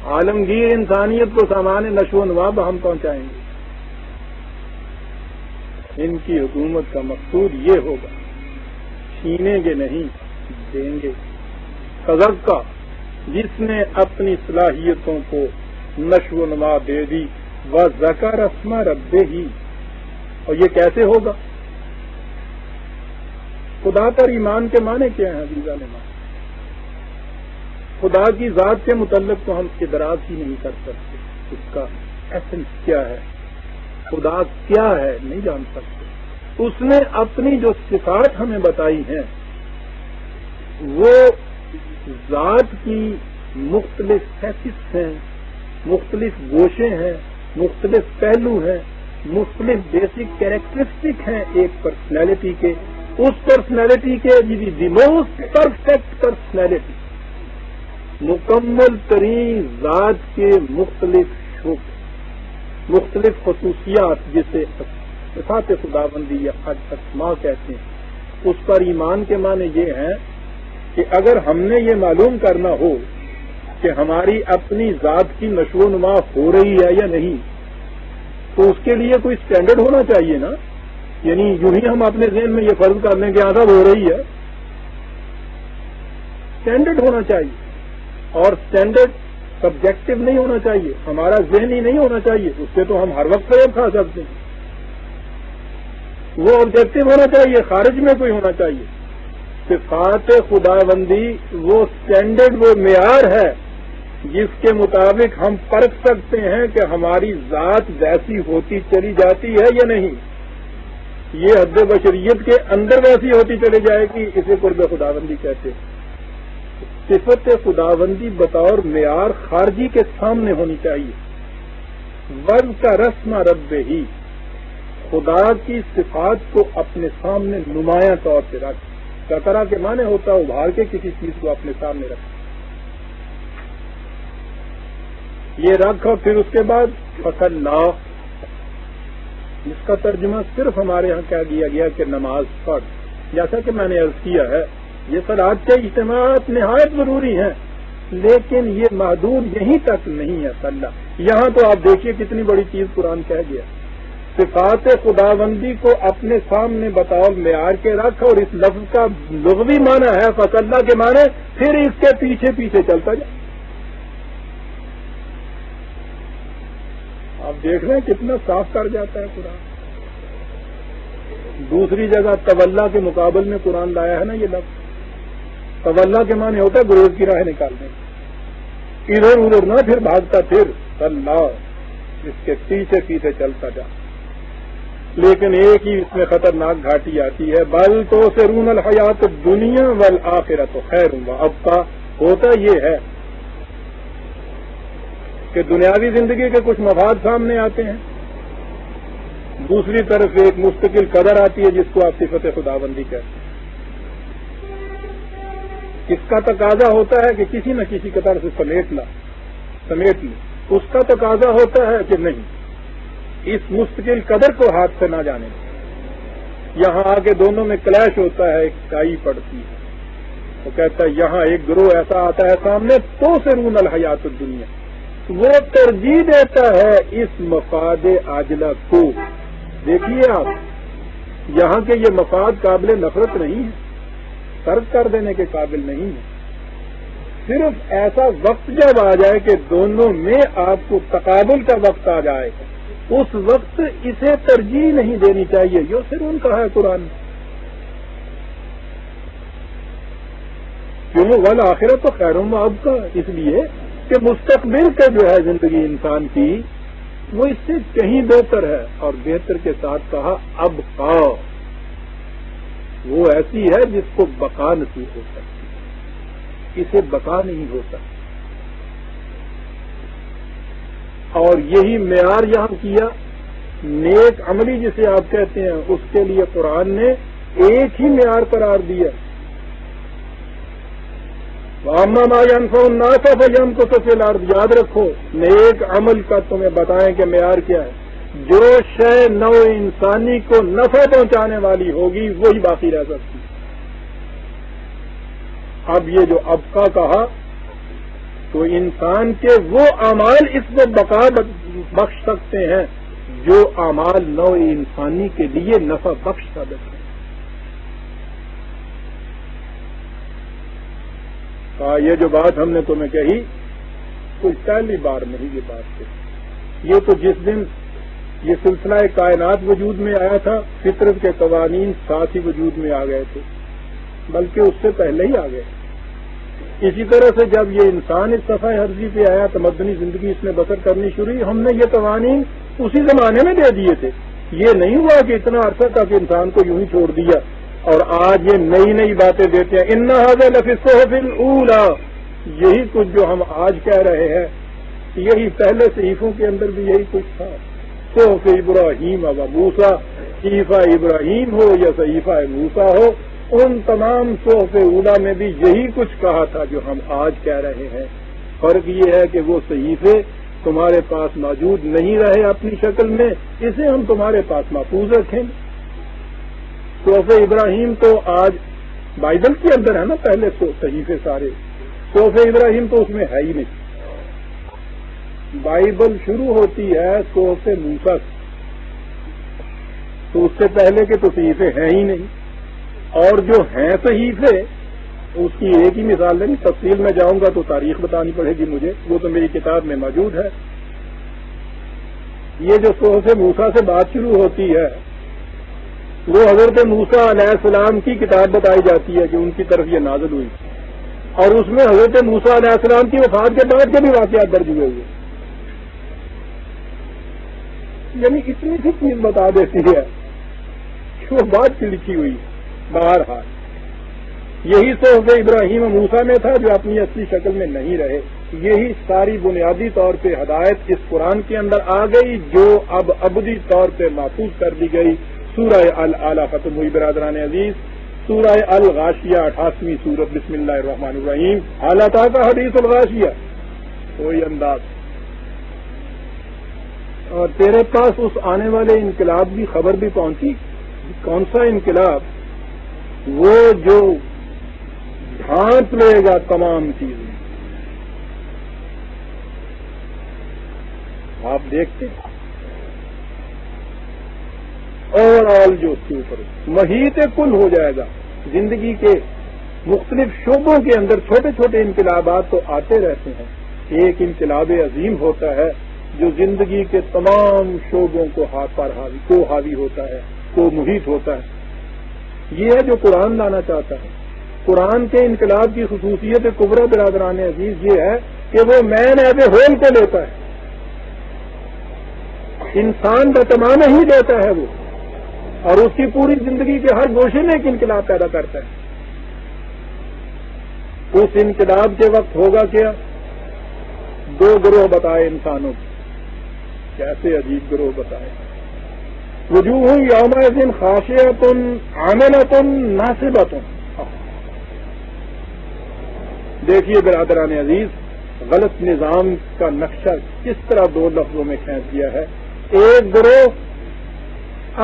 عالمگیر انسانیت کو سامان نشو و نما ہم پہنچائیں گے۔ ان کی حکومت کا مقصود یہ ہوگا، چھینیں گے نہیں، دیں گے۔ تزکا، جس نے اپنی صلاحیتوں کو نشو و نما دے دی، وذکر اسم ربہ، اور یہ کیسے ہوگا؟ خدا پر ایمان کے معنی کیا ہیں عزیزان ایمان؟ خدا کی ذات کے متعلق تو ہم ادراک ہی نہیں کر سکتے، اس کا ایسنس کیا ہے، خدا کیا ہے نہیں جان سکتے۔ اس نے اپنی جو صفات ہمیں بتائی ہیں وہ ذات کی مختلف فیسٹس ہیں، مختلف گوشے ہیں، مختلف پہلو ہیں، مختلف بیسک کیریکٹرسٹک ہیں ایک پرسنالٹی کے، اس پرسنالٹی کے دی موسٹ پرفیکٹ پرسنالٹی، مکمل ترین ذات کے مختلف شعبے، مختلف خصوصیات جسے صفات خداوندی یا اسماء کہتے ہیں۔ اس پر ایمان کے معنی یہ ہیں کہ اگر ہم نے یہ معلوم کرنا ہو کہ ہماری اپنی ذات کی نشو و نما ہو رہی ہے یا نہیں، تو اس کے لیے کوئی اسٹینڈرڈ ہونا چاہیے نا، یعنی یوں ہی ہم اپنے ذہن میں یہ فرض کر لیں کہ آدھا ہو رہی ہے، اسٹینڈرڈ ہونا چاہیے، اور اسٹینڈرڈ سبجیکٹو نہیں ہونا چاہیے، ہمارا ذہنی نہیں ہونا چاہیے، اس سے تو ہم ہر وقت فریب کھا سکتے ہیں، وہ آبجیکٹو ہونا چاہیے، خارج میں کوئی ہونا چاہیے۔ صفات خداوندی وہ اسٹینڈرڈ، وہ معیار ہے جس کے مطابق ہم پرکھ سکتے ہیں کہ ہماری ذات ویسی ہوتی چلی جاتی ہے یا نہیں۔ یہ حد بشریت کے اندر ویسی ہوتی چلی جائے گی، اسے قرب خداوندی کہتے ہیں۔ صفت خداوندی بطور معیار خارجی کے سامنے ہونی چاہیے۔ ورد کا رسم رب ہی، خدا کی صفات کو اپنے سامنے نمایاں طور پہ رکھ، کترا کے معنی ہوتا ہے ابھار کے کسی چیز کو اپنے سامنے رکھ، یہ رکھو۔ پھر اس کے بعد فصل لا، جس کا ترجمہ صرف ہمارے ہاں کہہ دیا گیا کہ نماز پڑھ، جیسا کہ میں نے عرض کیا ہے یہ صلاۃ کے اجتماعات نہایت ضروری ہیں، لیکن یہ محدود یہیں تک نہیں ہے صلاح۔ یہاں تو آپ دیکھیے کتنی بڑی چیز قرآن کہہ گیا، صفات خداوندی کو اپنے سامنے بطور معیار کے رکھ، اور اس لفظ کا لغوی معنی ہے فصلہ کے معنی، پھر اس کے پیچھے پیچھے چلتا جائے۔ آپ دیکھ رہے ہیں کتنا صاف کر جاتا ہے قرآن۔ دوسری جگہ تولا کے مقابل میں قرآن لایا ہے نا یہ لفظ. تولا کے معنی ہوتا ہے گریز کی راہ نکالنے. ادھر ادھر نہ پھر بھاگتا پھر اللہ اس کے پیچھے پیچھے چلتا جا. لیکن ایک ہی اس میں خطرناک گھاٹی آتی ہے. بل تو سرون الحیات دنیا والآخرۃ خیر وابقیٰ. ہوتا یہ ہے کہ دنیاوی زندگی کے کچھ مفاد سامنے آتے ہیں, دوسری طرف ایک مستقل قدر آتی ہے جس کو آپ صفت خداوندی کہتے ہیں. اس کا تقاضا ہوتا ہے کہ کسی نہ کسی قدر سے سمیٹ لے. اس کا تقاضا ہوتا ہے کہ نہیں, اس مستقل قدر کو ہاتھ سے نہ جانے. یہاں آ کے دونوں میں کلیش ہوتا ہے, ایک کائی پڑتی ہے. وہ کہتا ہے یہاں ایک گروہ ایسا آتا ہے سامنے تو سرون الحیات الدنیا, وہ ترجیح دیتا ہے اس مفاد عاجلہ کو. دیکھیے آپ, یہاں کے یہ مفاد قابل نفرت نہیں ہے, ترک کر دینے کے قابل نہیں ہے. صرف ایسا وقت جب آ جائے کہ دونوں میں آپ کو تقابل کا وقت آ جائے, اس وقت اسے ترجیح نہیں دینی چاہیے. یہ صرف ان کا ہے قرآن. کیوں والآخرۃ تو خیر وابقیٰ, اس لیے کہ مستقبل کا جو ہے زندگی انسان کی وہ اس سے کہیں بہتر ہے. اور بہتر کے ساتھ کہا ابقیٰ, وہ ایسی ہے جس کو بقا نصیب ہو سکتی ہے, اسے بقا نہیں ہوتا. اور یہی معیار یہاں کیا. نیک عملی جسے آپ کہتے ہیں اس کے لیے قرآن نے ایک ہی معیار قرار دیا. وَأَمَّا مَا يَنفَعُ النَّاسَ فَيَمْكُثُ فِي الْأَرْضِ. یاد رکھو, نیک عمل کا تمہیں بتائیں کہ معیار کیا ہے. جو شے نوع انسانی کو نفع پہنچانے والی ہوگی وہی باقی رہ سکتی. اب یہ جو ابقا کہا تو انسان کے وہ اعمال اس کو بقا بخش سکتے ہیں جو اعمال نوع انسانی کے لیے نفع بخش ثابت ہیں. یہ جو بات ہم نے تمہیں کہی کوئی پہلی بار نہیں یہ بات کہی. یہ تو جس دن یہ سلسلہ کائنات وجود میں آیا تھا فطرت کے قوانین ساتھ ہی وجود میں آ گئے تھے, بلکہ اس سے پہلے ہی آ گئے. اسی طرح سے جب یہ انسان اس صفحہ عرضی پہ آیا, تمدنی زندگی اس نے بسر کرنی شروع ہوئی, ہم نے یہ قوانین اسی زمانے میں دے دیے تھے. یہ نہیں ہوا کہ اتنا عرصہ تک انسان کو یوں ہی چھوڑ دیا اور آج یہ نئی نئی باتیں دیتے ہیں. ان ھذا لفی الصحف الاولی, یہی کچھ جو ہم آج کہہ رہے ہیں یہی پہلے صحیفوں کے اندر بھی یہی کچھ تھا. صحف ابراہیم و موسیٰ, صحیفہ ابراہیم ہو یا صحیفہ موسیٰ ہو, ان تمام صحف اولی میں بھی یہی کچھ کہا تھا جو ہم آج کہہ رہے ہیں. فرق یہ ہے کہ وہ صحیفے تمہارے پاس موجود نہیں رہے اپنی شکل میں, اسے ہم تمہارے پاس محفوظ رکھیں. صحف ابراہیم تو آج بائبل کے اندر ہے نا, پہلے صحیفے سارے. صحف ابراہیم تو اس میں ہے ہی نہیں. بائبل شروع ہوتی ہے صحف موسیٰ سے, تو اس سے پہلے کے تو صحیفے ہیں ہی نہیں. اور جو ہیں صحیفے اس کی ایک ہی مثال نہیں, تفصیل میں جاؤں گا تو تاریخ بتانی پڑے گی مجھے, وہ تو میری کتاب میں موجود ہے. یہ جو صحف موسیٰ سے بات شروع ہوتی ہے وہ حضرت موسیٰ علیہ السلام کی کتاب بتائی جاتی ہے کہ ان کی طرف یہ نازل ہوئی, اور اس میں حضرت موسیٰ علیہ السلام کی وفات کے بعد کے بھی واقعات درج ہوئے ہوئے. یعنی اتنی سی چیز بتا دیتی ہے کہ وہ بات کی لکھی ہوئی. بہرحال یہی صحف ابراہیم و موسیٰ میں تھا جو اپنی اصلی شکل میں نہیں رہے. یہی ساری بنیادی طور پہ ہدایت اس قرآن کے اندر آ گئی جو اب ابدی طور پہ محفوظ کر دی گئی. سورہ الاعلی ختم ہوئی برادران عزیز. سورہ الغاشیہ 88ویں سورت. بسم اللہ الرحمن الرحیم. حالات کا حدیث الغاشیہ, کوئی انداز. اور تیرے پاس اس آنے والے انقلاب کی خبر بھی پہنچی. کون سا انقلاب؟ وہ جو ڈھانپ لے گا تمام چیزیں. آپ دیکھتے ہیں اور جو اس کے اوپر محیط کل ہو جائے گا. زندگی کے مختلف شعبوں کے اندر چھوٹے چھوٹے انقلابات تو آتے رہتے ہیں. ایک انقلاب عظیم ہوتا ہے جو زندگی کے تمام شعبوں کو حاوی ہوتا ہے. کو محیط ہوتا ہے۔ یہ ہے جو قرآن لانا چاہتا ہے۔ قرآن کے انقلاب کی خصوصیت کبریٰ برادران عزیز یہ ہے کہ وہ مین ایز اے ہول کو لیتا ہے، انسان بتمام ہی لیتا ہے وہ، اور اس کی پوری زندگی کے ہر گوشے میں ایک انقلاب پیدا کرتا ہے۔ اس انقلاب کے وقت ہوگا کیا؟ دو گروہ بتائے انسانوں کو، کیسے عجیب گروہ بتائے۔ وجوہ یومئذ خاشعۃ عاملۃ ناصبۃ۔ دیکھیے برادران عزیز، غلط نظام کا نقشہ کس طرح دو لفظوں میں کھینچ دیا ہے۔ ایک گروہ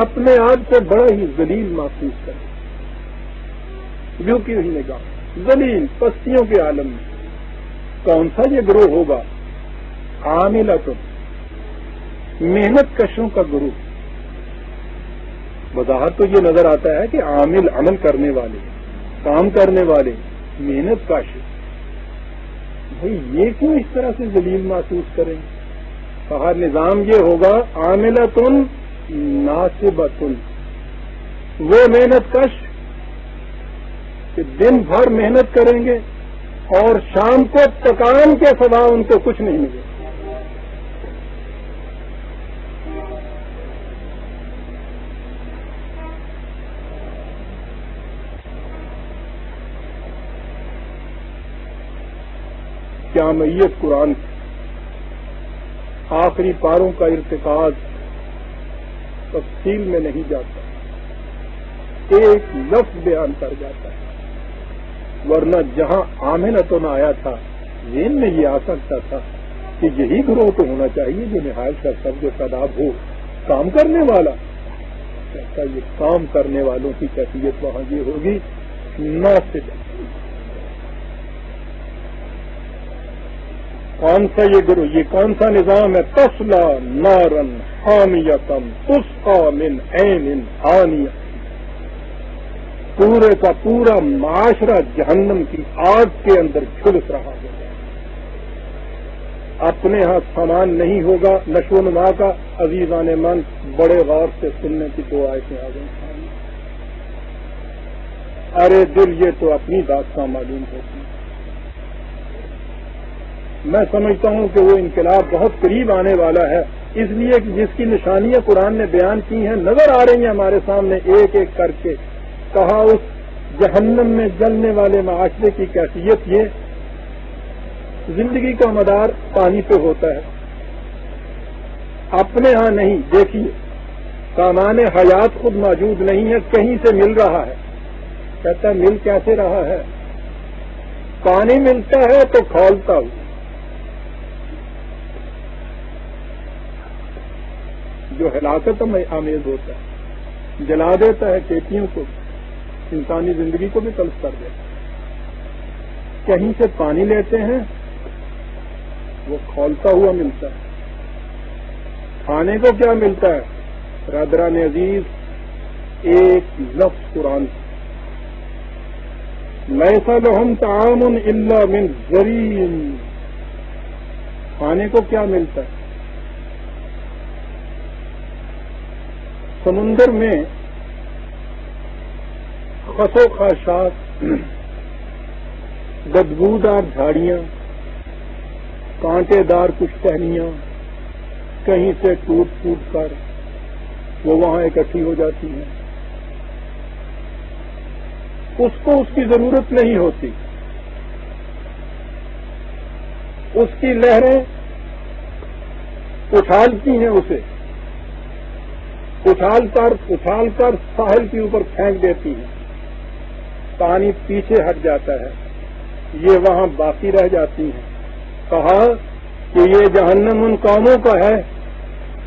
اپنے آپ کو بڑا ہی ذلیل محسوس کرے، یوں کی ہوئی نگاہ، ذلیل پستیوں کے عالم میں۔ کون سا یہ گروہ ہوگا؟ عاملۃ، محنت کشوں کا گروہ۔ بظاہر تو یہ نظر آتا ہے کہ عامل عمل کرنے والے، کام کرنے والے، محنت کش۔ بھئی یہ کیوں اس طرح سے ذلیل محسوس کریں؟ کہا نظام یہ ہوگا عاملۃ ناصبۃ، وہ محنت کش کہ دن بھر محنت کریں گے اور شام کو تکان کے سوا ان کو کچھ نہیں ملے۔ کیا میت قرآن کی آخری پاروں کا ارتکاز تفصیل میں نہیں جاتا، ایک لفظ بیان کر جاتا ہے، ورنہ جہاں عاملۃ آیا تھا ذہن میں یہ آ سکتا تھا کہ یہی گروہ تو ہونا چاہیے جو نہایت کا سب جو شاداب ہو، کام کرنے والا۔ ایسا یہ کام کرنے والوں کی کیفیت وہاں یہ ہوگی ناصب۔ کون سا یہ گروہ، یہ کون سا نظام ہے؟ تصلا نارن حامیۃ تسقی من عین آنیہ۔ پورے کا پورا معاشرہ جہنم کی آگ کے اندر جھلس رہا ہے۔ اپنے ہاں سامان نہیں ہوگا نشو و نما کا۔ عزیزان من بڑے غور سے سننے کی دو آیتیں آ گئی۔ ارے دل، یہ تو اپنی داستان معلوم ہوتی ہے۔ میں سمجھتا ہوں کہ وہ انقلاب بہت قریب آنے والا ہے، اس لیے کہ جس کی نشانیاں قرآن نے بیان کی ہیں نظر آ رہی ہیں ہمارے سامنے ایک ایک کر کے۔ کہا اس جہنم میں جلنے والے معاشرے کی کیفیت یہ، زندگی کا مدار پانی پہ ہوتا ہے، اپنے ہاں نہیں۔ دیکھیے سامان حیات خود موجود نہیں ہے، کہیں سے مل رہا ہے۔ کہتا ہے مل کیسے رہا ہے؟ پانی ملتا ہے تو کھولتا ہوں، جو ہلاکت آمیز ہوتا ہے، جلا دیتا ہے کھیتیوں کو، انسانی زندگی کو بھی تلف کر دیتا ہے۔ کہیں سے پانی لیتے ہیں وہ کھولتا ہوا ملتا ہے۔ کھانے کو کیا ملتا ہے؟ برادران عزیز ایک لفظ قرآن، لیس لہم طعام الا من ضریع۔ کھانے کو کیا ملتا ہے؟ سمندر میں خس و خاشاک، بدبودار جھاڑیاں، کانٹے دار کچھ ٹہنیاں کہیں سے ٹوٹ ٹوٹ کر وہ وہاں اکٹھی ہو جاتی ہیں۔ اس کو اس کی ضرورت نہیں ہوتی، اس کی لہریں اچھالتی ہیں، اسے اچھال کر ساحل کے اوپر پھینک دیتی ہیں۔ پانی پیچھے ہٹ جاتا ہے، یہ وہاں باقی رہ جاتی ہیں۔ کہا کہ یہ جہنم ان قوموں کا ہے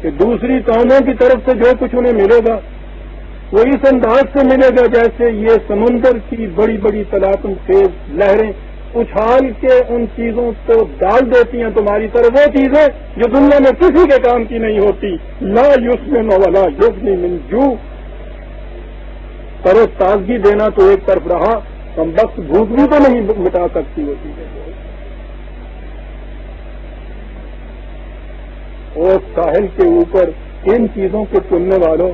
کہ دوسری قوموں کی طرف سے جو کچھ انہیں ملے گا وہ اس انداز سے ملے گا جیسے یہ سمندر کی بڑی بڑی طلاقم تیز لہریں اچھال کے ان چیزوں کو ڈال دیتی ہیں تمہاری طرف، وہ چیزیں جو دنیا میں کسی کے کام کی نہیں ہوتی۔ لا یسمن ولا یغنی من جوع، تر و تازگی دینا تو ایک طرف رہا، کم وقت بھوک بھی تو نہیں مٹا سکتی وہ چیزیں۔ اور ساحل کے اوپر ان چیزوں کو چننے والوں،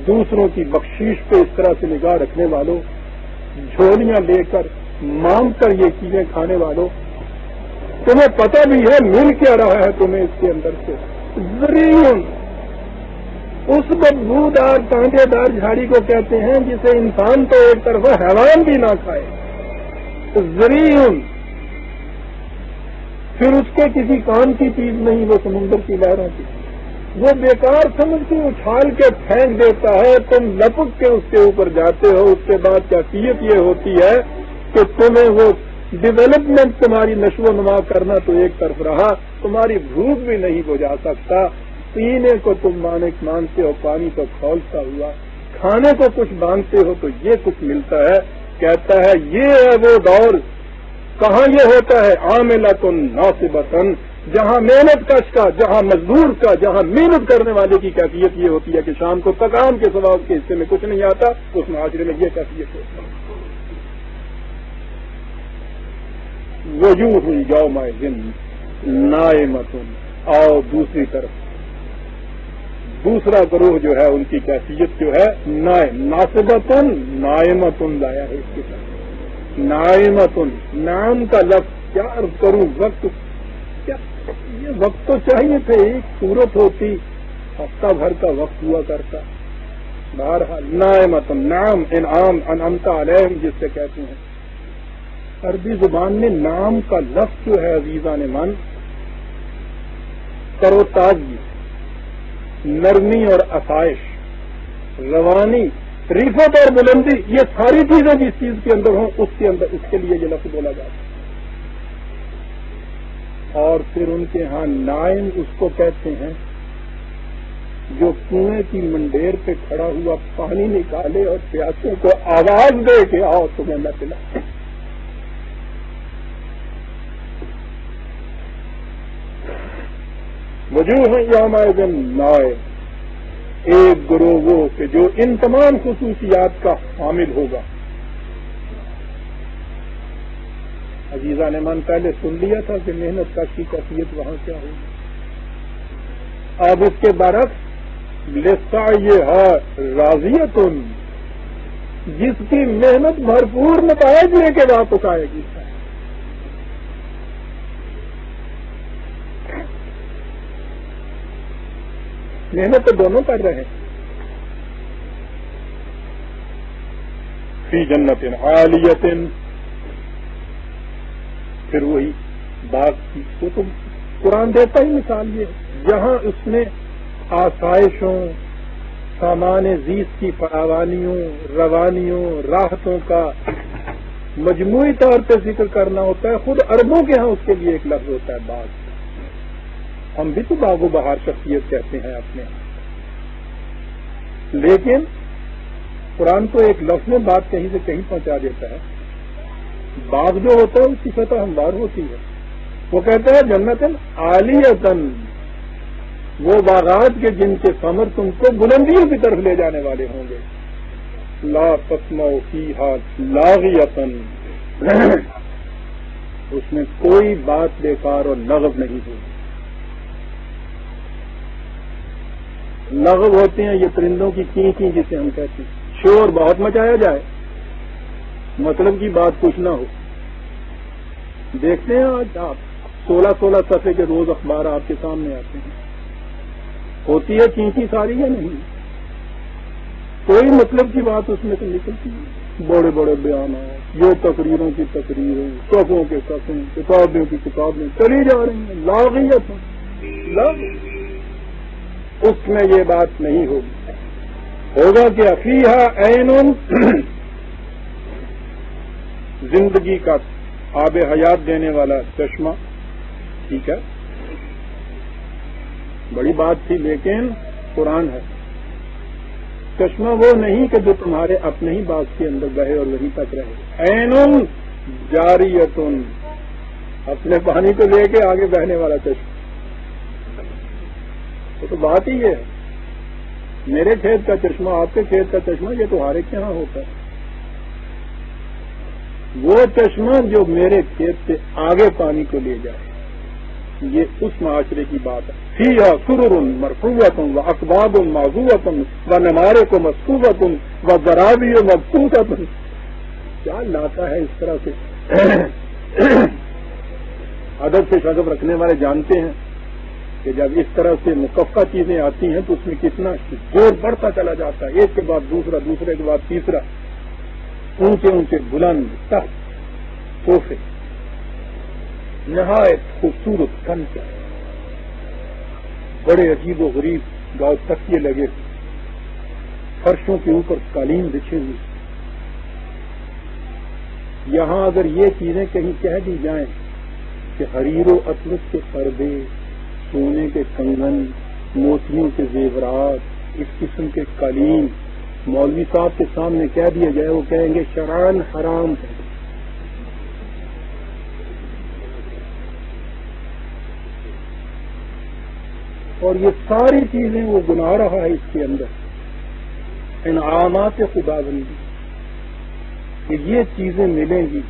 دوسروں کی بخشش پہ اس طرح سے نگاہ رکھنے والوں، جھولیاں لے کر مانگ کر یہ چیزیں کھانے والوں، تمہیں پتہ بھی ہے مل کیا رہا ہے تمہیں اس کے اندر سے؟ ذریعن، اس بدبودار کانٹے دار جھاڑی کو کہتے ہیں جسے انسان تو ایک طرف حیوان بھی نہ کھائے، ذریعن، پھر اس کے کسی کام کی چیز نہیں، وہ سمندر کی لہروں کی، وہ بیکار سمجھ کے اچھال کے پھینک دیتا ہے، تم لپک کے اس کے اوپر جاتے ہو، اس کے بعد کیفیت یہ ہوتی ہے کہ تمہیں وہ ڈیولپمنٹ، تمہاری نشو و نما کرنا تو ایک طرف رہا، تمہاری بھوک بھی نہیں بجھا سکتا، پینے کو تم مانگتے ہو پانی تو کھولتا ہوا، کھانے کو کچھ مانگتے ہو تو یہ کچھ ملتا ہے۔ کہتا ہے یہ ہے وہ دور، کہاں یہ ہوتا ہے؟ عاملۃ ناصبۃ، جہاں محنت کش کا، جہاں مزدور کا، جہاں محنت کرنے والے کی کیفیت یہ ہوتی ہے کہ شام کو تکان کے سوا اس کے حصے میں کچھ نہیں آتا، اس معاشرے میں یہ کیفیت ہوتی ہے۔ وجوہ یومئذ نائمۃ، اور دوسری طرف دوسرا گروہ جو ہے ان کی کیفیت جو ہے ناصبۃ، نائمۃ لایا ہے اس کے ساتھ، نائمۃ، نام کا لفظ کیا عرض کروں، وقت کیا، یہ وقت تو چاہیے تھے، ایک صورت ہوتی، ہفتہ بھر کا وقت ہوا کرتا، بہرحال نائمۃ، نام، انعام، انعمت علیہم جس سے کہتے ہیں۔ عربی زبان میں نام کا لفظ جو ہے عزیزان من، تر و تازگی، نرمی اور آسائش، روانی، رفعت اور بلندی، یہ ساری چیزیں جس چیز کے اندر ہوں اس کے اندر، اس کے لیے یہ لفظ بولا جاتا ہے۔ اور پھر ان کے ہاں نائم اس کو کہتے ہیں جو کنویں کی منڈیر پہ کھڑا ہوا پانی نکالے اور پیاسوں کو آواز دے کہ آؤ تمہیں میں پلا۔ وجوہ یومئذ نائم، ایک گروہ وہ کہ جو ان تمام خصوصیات کا حامل ہوگا۔ عزیزان من پہلے سن لیا تھا کہ محنت کش کی کیفیت وہاں کیا ہوگی، اب اس کے برعکس لسعیھا راضیۃ، جس کی محنت بھرپور نتائج لے کے واپس آئے گی۔ محنت تو دونوں کر رہے ہیں، فی جنت عالیۃ، پھر وہی باغ کی، وہ تو قرآن دیتا ہی مثال یہ، جہاں اس نے آسائشوں، سامان زیست کی فراوانیوں، روانیوں، راحتوں کا مجموعی طور پہ ذکر کرنا ہوتا ہے، خود عربوں کے ہاں اس کے لیے ایک لفظ ہوتا ہے باغ۔ ہم بھی تو باغ و بہار شخصیت کہتے ہیں اپنے، لیکن قرآن تو ایک لفظ میں بات کہیں سے کہیں پہنچا دیتا ہے۔ باغ جو ہوتا ہے اس کی سطح ہموار ہوتی ہے، وہ کہتا ہے جنت عالیۃ، وہ باغات کے جن کے ثمر تم کو بلندیوں کی طرف لے جانے والے ہوں گے۔ لا تسمع فیہا لاغیۃ، اس میں کوئی بات بیکار اور لغو نہیں ہوگی۔ لغو ہوتے ہیں یہ پرندوں کی کی جسے ہم کہتے ہیں، شور بہت مچایا جائے، مطلب کی بات کچھ نہ ہو۔ دیکھتے ہیں آج آپ 16 صفحے کے روز اخبار آپ کے سامنے آتے ہیں، ہوتی ہے چینچی ساری یا نہیں، کوئی مطلب کی بات اس میں سے نکلتی ہے، بڑے بڑے بیانات، یہ تقریروں کی تقریریں، صفوں کے صفیں، کتابوں کی کتابیں چلی جا رہی ہیں، لاغیت لغو، اس میں یہ بات نہیں ہوگی۔ ہوگا کہ فیہا عین، زندگی کا آب حیات دینے والا چشمہ، ٹھیک ہے، بڑی بات تھی لیکن قرآن ہے۔ چشمہ وہ نہیں کہ جو تمہارے اپنے ہی باغ کے اندر بہے اور وہیں تک رہے، عین جاریۃ، اپنے پانی کو لے کے آگے بہنے والا چشمہ۔ تو بات ہی یہ ہے، میرے کھیت کا چشمہ، آپ کے کھیت کا چشمہ، یہ تو ہر ایک کے یہاں ہوتا ہے۔ وہ چشمہ جو میرے کھیت سے آگے پانی کو لے جائے، یہ اس معاشرے کی بات ہے. فیہا سرر مرفوعۃ و اکواب موضوعۃ و نمارق مصفوفۃ و زرابی مبثوثۃ. کیا لاتا ہے اس طرح سے. ادب سے شغف رکھنے والے جانتے ہیں کہ جب اس طرح سے مکفہ چیزیں آتی ہیں تو اس میں کتنا زور بڑھتا چلا جاتا ہے, ایک کے بعد دوسرا, دوسرے کے بعد تیسرا. اونچے اونچے بلند تخت صوفے, نہایت خوبصورت کنچا, بڑے عجیب و غریب گاؤں تکیے لگے, فرشوں کے اوپر قالین بچھے ہوئے. یہاں اگر یہ چیزیں کہیں کہہ دی جائیں کہ حریر و اطلس کے پردے, سونے کے کنگن, موتیوں کے زیورات, اس قسم کے قالین مولوی صاحب کے سامنے کہہ دیا جائے, وہ کہیں گے شرعاً حرام ہے. اور یہ ساری چیزیں وہ گنا رہا ہے اس کے اندر. انعامات خداوندی کہ یہ چیزیں ملیں گی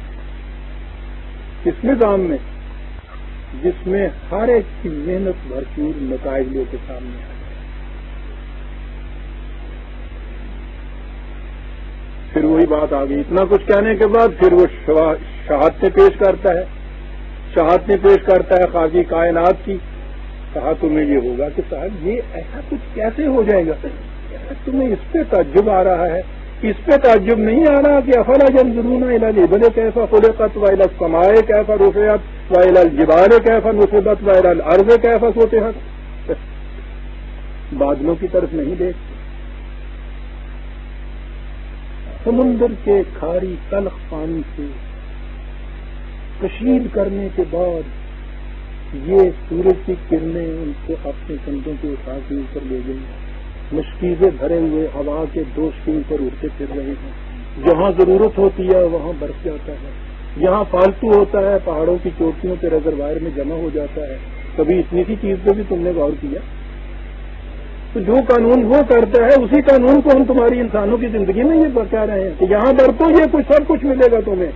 کس نظام میں, جس میں ہر ایک کی محنت بھرپور نتائج لے کے سامنے آئے. پھر وہی بات آ گئی, اتنا کچھ کہنے کے بعد پھر وہ شہادتیں پیش کرتا ہے. شہادتیں پیش کرتا ہے قاضی کائنات کی. کہا تمہیں یہ ہوگا کہ صاحب یہ ایسا کچھ کیسے ہو جائے گا, تمہیں اس پہ تعجب آ رہا ہے. اس پہ تعجب نہیں آ رہا کہ افلا ينظرون الى الابل كيف خلقت والى السماء كيف رفعت والى الجبال كيف نصبت والى الارض كيف سطحت. بادلوں کی طرف نہیں دیکھتے, سمندر کے کھاری تلخ پانی سے کشید کرنے کے بعد یہ سورج کی کرنیں ان کو اپنے کندھوں کے اٹھا کے اوپر لے گئی. مشکیزیں بھرے ہوئے ہوا کے دوش کے اوپر اڑتے پھر رہے ہیں. جہاں ضرورت ہوتی ہے وہاں برس جاتا ہے, جہاں فالتو ہوتا ہے پہاڑوں کی چوٹیوں کے ریزروائر میں جمع ہو جاتا ہے. کبھی اتنی سی چیز پہ بھی تم نے غور کیا؟ تو جو قانون وہ کرتا ہے اسی قانون کو ہم تمہاری انسانوں کی زندگی میں یہ بتا رہے ہیں کہ یہاں برتو یہ کچھ سب کچھ ملے گا تمہیں.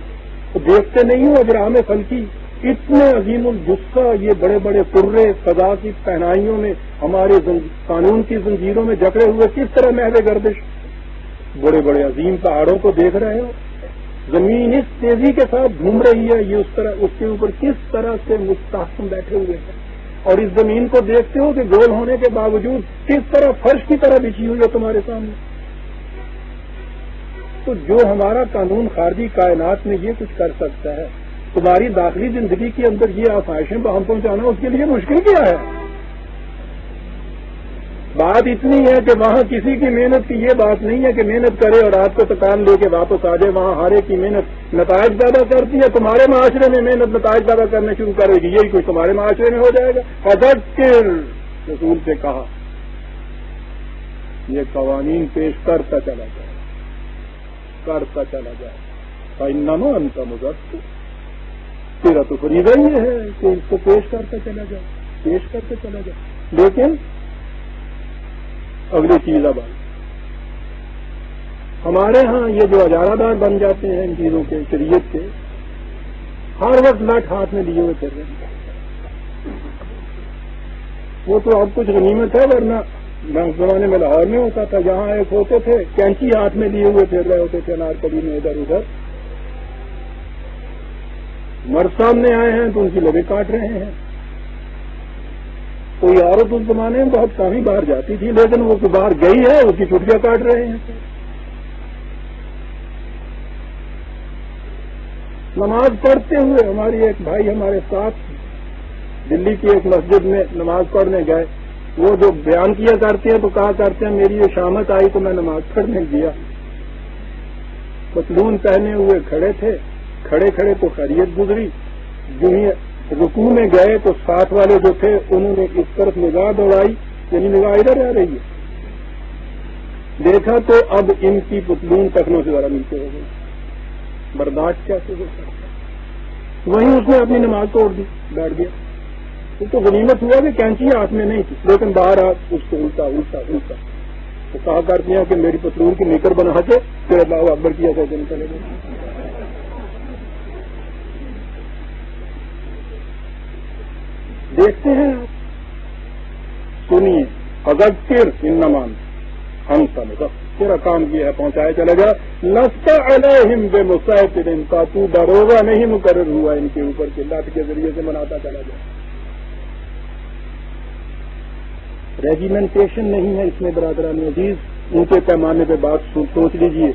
تو دیکھتے نہیں ہو ابراہیم خلقی اتنے عظیم الجثہ, یہ بڑے بڑے قرے فضا کی پہنائیوں میں ہمارے قانون کی زنجیروں میں جکڑے ہوئے کس طرح محو گردش, بڑے بڑے عظیم پہاڑوں کو دیکھ رہے ہو. زمین اس تیزی کے ساتھ گھوم رہی ہے, یہ اس کے اوپر کس طرح سے مستحکم بیٹھے ہوئے ہیں. اور اس زمین کو دیکھتے ہو کہ گول ہونے کے باوجود کس طرح فرش کی طرح بچھی ہوئی ہے تمہارے سامنے. تو جو ہمارا قانون خارجی کائنات میں یہ کچھ کر سکتا ہے, تمہاری داخلی زندگی کے اندر یہ آسائشیں باہم پہنچانا اس کے لیے مشکل کیا ہے؟ بات اتنی ہے کہ وہاں کسی کی محنت کی یہ بات نہیں ہے کہ محنت کرے اور رات کو تکان لے کے واپس آ جائے. وہاں ہر ایک کی محنت نتائج پیدا کرتی ہے. تمہارے معاشرے میں محنت نتائج پیدا کرنے شروع کرے گی, یہی کچھ تمہارے معاشرے میں ہو جائے گا. فذکر, رسول سے کہا یہ قوانین پیش کرتا چلا جائے, کرتا چلا جائے. فإنما أنت مذکر, تیرا تو فریضہ یہ ہے کہ اس کو پیش کرتا چلا جائے, پیش کرتے چلا جائے. لیکن اگلی چیز اب آئی, ہمارے ہاں یہ جو اجارہ دار بن جاتے ہیں ان چیزوں کے شریعت کے, ہر وقت لٹ ہاتھ میں لیے ہوئے پھر رہے ہیں. وہ تو اب کچھ غنیمت ہے, ورنہ اس زمانے میں لاہور میں ہوتا تھا, جہاں ایک ہوتے تھے کینچی ہاتھ میں لیے ہوئے پھر رہے ہوتے تھے انارکلی میں ادھر ادھر. مرد سامنے آئے ہیں تو ان کی لبیں کاٹ رہے ہیں. کوئی عورت اس زمانے میں بہت کام ہی باہر جاتی تھی, لیکن وہ باہر گئی ہے اس کی چھٹیاں کاٹ رہے ہیں. نماز پڑھتے ہوئے ہماری ایک بھائی ہمارے ساتھ دلی کی ایک مسجد میں نماز پڑھنے گئے. وہ جو بیان کیا کرتے ہیں تو کہا کرتے ہیں میری یہ شامت آئی تو میں نماز پڑھنے گیا. پتلون پہنے ہوئے کھڑے تھے, کھڑے کھڑے تو خیریت گزری. جو ہی رکوع میں گئے تو ساتھ والے جو تھے انہوں نے اس طرف نگاہ دوڑائی, یعنی نگاہ ادھر آ رہی ہے. دیکھا تو اب ان کی پتلون ٹخنوں سے ذرا نیچے ہو گئی. برداشت کیسے ہو سکتا؟ وہیں اس نے اپنی نماز توڑ دی, بیٹھ گیا. تو غنیمت ہوا کہ کینچی ہاتھ میں نہیں تھی, لیکن باہر اس کو الٹا الٹا الٹا تو کہا کرتے ہیں کہ میری پتلون کی نیکر بنا کے پھر اللہ اکبر کیا کہتے ہیں چلے گئے. دیکھتے ہیں آپ، سنیے، فذکر انما انت مذکر، تیرا کام یہ ہے پہنچایا چلا جا، لست علیہم بمسیطر، کا تو داروغہ نہیں مقرر ہوا ان کے اوپر کہ لات کے ذریعے سے مناتا چلا جائے. ریجیمنٹیشن نہیں ہے اس میں برادران عزیز، اونچے پیمانے پہ بات سوچ لیجئے.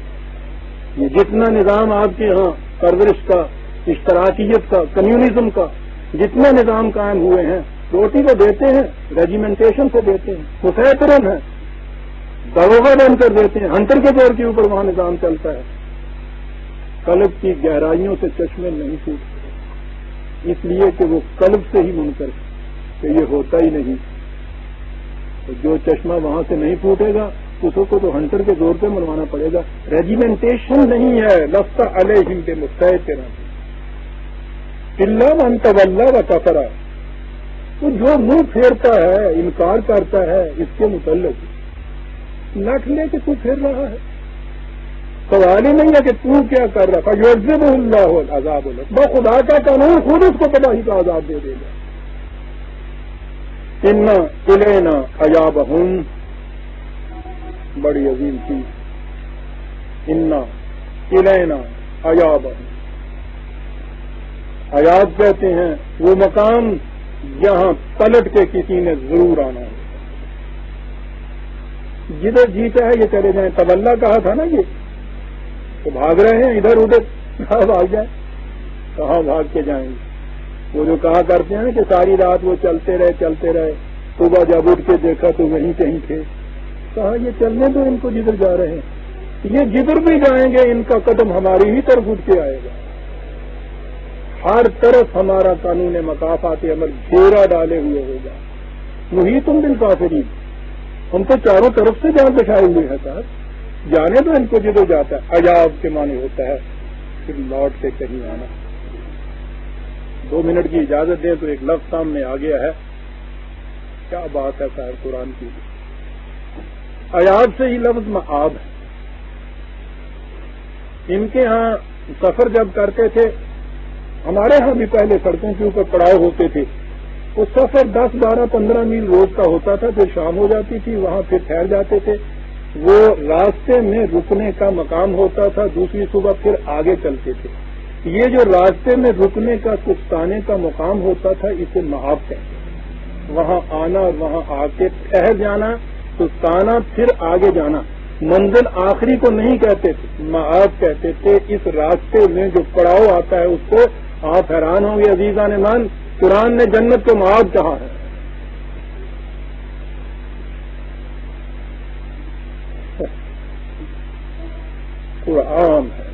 یہ جتنا نظام آپ کے ہاں پرورش کا، اشتراکیت کا، کمیونزم کا جتنا نظام قائم ہوئے ہیں، روٹی تو دیتے ہیں، ریجیمنٹیشن سے دیتے ہیں، مسیطرن ہے، داروغہ بن کر دیتے ہیں، ہنٹر کے دور کے اوپر وہاں نظام چلتا ہے. قلب کی گہرائیوں سے چشمے نہیں پھوٹتے، اس لیے کہ وہ قلب سے ہی منکر ہے کہ یہ ہوتا ہی نہیں. تو جو چشمہ وہاں سے نہیں پھوٹے گا اس کو تو ہنٹر کے زور پہ منوانا پڑے گا. ریجیمنٹیشن نہیں ہے، لست علیہم بمسیطر الا من تولی وکفر. تو جو منہ پھیرتا ہے، انکار کرتا ہے اس کے متعلق، لکھ لے کہ تو پھر رہا ہے. سوال ہی نہیں ہے کہ تو کیا کر رہا تھا. یعذبہ اللہ العذاب الأکبر، خدا کا قانون خود اس کو تباہی کا عذاب دے دے گا. ان الینا ایابہم، بڑی عظیم چیز، ان الینا ایابہم. ایاب کہتے ہیں وہ مقام جہاں پلٹ کے کسی نے ضرور آنا ہے. جدھر جیتا ہے یہ چلے جائیں. تولا کہا تھا نا، یہ تو بھاگ رہے ہیں ادھر ادھر، کہاں بھاگ جائیں، کہاں بھاگ کے جائیں گے. وہ جو کہا کرتے ہیں کہ ساری رات وہ چلتے رہے، صبح جب اٹھ کے دیکھا تو وہیں کہیں تھے. کہا یہ چلنے تو ان کو جدھر جا رہے ہیں، یہ جدھر بھی جائیں گے ان کا قدم ہماری ہی طرف اٹھ کے آئے گا. ہر طرف ہمارا قانون مکافات عمل گھیرا ڈالے ہوئے ہوگا. محیط بالکافرین، ہم تو چاروں طرف سے جان بچھائے ہوئے ہیں صاحب. جانے تو ان کو جدھر جاتا ہے. عجاب کے معنی ہوتا ہے پھر لوٹ کے کہیں آنا. 2 منٹ کی اجازت دیں تو ایک لفظ سامنے آ گیا ہے. کیا بات ہے صاحب قرآن کی. عیاب سے ہی لفظ معاب ہے. ان کے ہاں سفر جب کرتے تھے، ہمارے ہاں بھی پہلے سڑکوں کے اوپر پڑاؤ ہوتے تھے، وہ سفر 10، 12، 15 میل روز کا ہوتا تھا. پھر شام ہو جاتی تھی، وہاں پھر ٹھہر جاتے تھے. وہ راستے میں رکنے کا مقام ہوتا تھا، دوسری صبح پھر آگے چلتے تھے. یہ جو راستے میں رکنے کا، سستانے کا مقام ہوتا تھا، اسے معاب کہتے ہیں. وہاں آنا اور وہاں آ کے ٹھہر جانا، سستانا، پھر آگے جانا. منزل آخری کو نہیں کہتے تھے، معاب کہتے تھے. اس راستے میں جو پڑاؤ آتا ہے اس کو آپ حیران ہوں گے عزیزان ایمان، قرآن نے جنت کو معاب کہا ہے. قرآن ہے.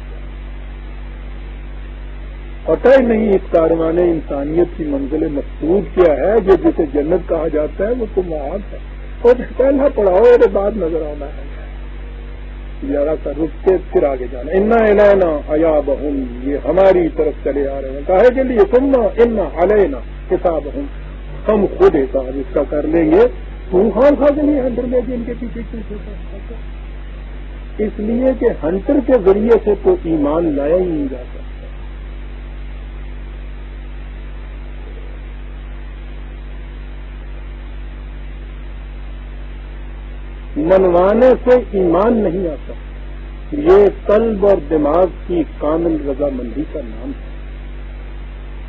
پتہ ہی نہیں اس کاروان انسانیت کی منزل مقصود کیا ہے. جو جسے جنت کہا جاتا ہے وہ تو معاب ہے. اور پہلا پڑاؤ اور بعد نظر آنا ہے، ذرا سا رک کے پھر آگے جانا. انا الینا ایابہم، یہ ہماری طرف چلے آ رہے ہیں. کاہے کے لیے؟ ثم ان علینا حسابہم، ہم خود حساب اس کا کر لیں گے. تو خان خواہ کے لیے ہنٹر لے کے ان کے پیچھے کیوں؟ اس لیے کہ ہنٹر کے ذریعے سے تو ایمان لایا ہی نہیں جاتا. منوانے سے ایمان نہیں آتا. یہ قلب اور دماغ کی کامل رضامندی کا نام ہے.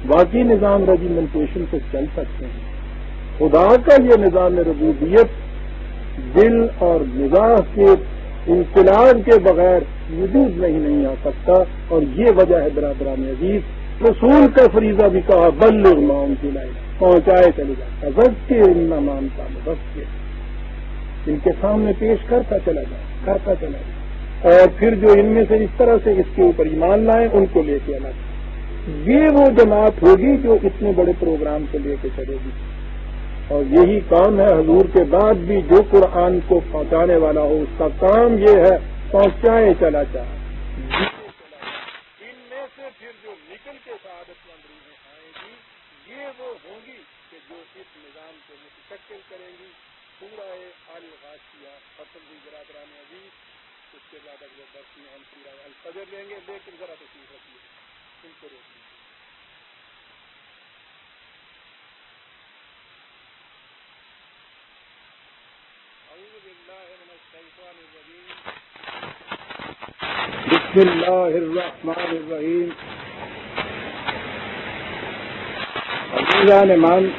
باقی نظام ریجیمنٹیشن سے چل سکتے ہیں. خدا کا یہ نظام ربوبیت دل اور مزاح کے انقلاب کے بغیر وجود نہیں آ سکتا. اور یہ وجہ ہے برادران عزیز، رسول کا فریضہ بھی کہا بلغ ما انزل الیک، پہنچائے چلے جاتا. فذکر انما انت مذکر، ان کے سامنے پیش کرتا چلا جائے. اور پھر جو ان میں سے اس طرح سے اس کے اوپر ایمان لائیں ان کو لے کے الگ. یہ وہ جماعت ہوگی جو اتنے بڑے پروگرام کو لے کے چلے گی. اور یہی کام ہے حضور کے بعد بھی جو قرآن کو پہنچانے والا ہو، اس کا کام یہ ہے پہنچائے چلا جائے. ان میں سے پھر جو نکل کے سعادت مند روحیں آئیں گی، یہ وہ ہوں گی کہ جو اس نظام کو مستقل کریں گی. سورہ الغاشیہ ختم ہوئی برادران عزیز. اس کے بعد اگلے درس میں ہم سورہ الفجر لیں گے. لیکن ذرا تشریف رکھیے، ان کو روکیے. بسم اللہ الرحمن الرحیم. عزیزان ایمان،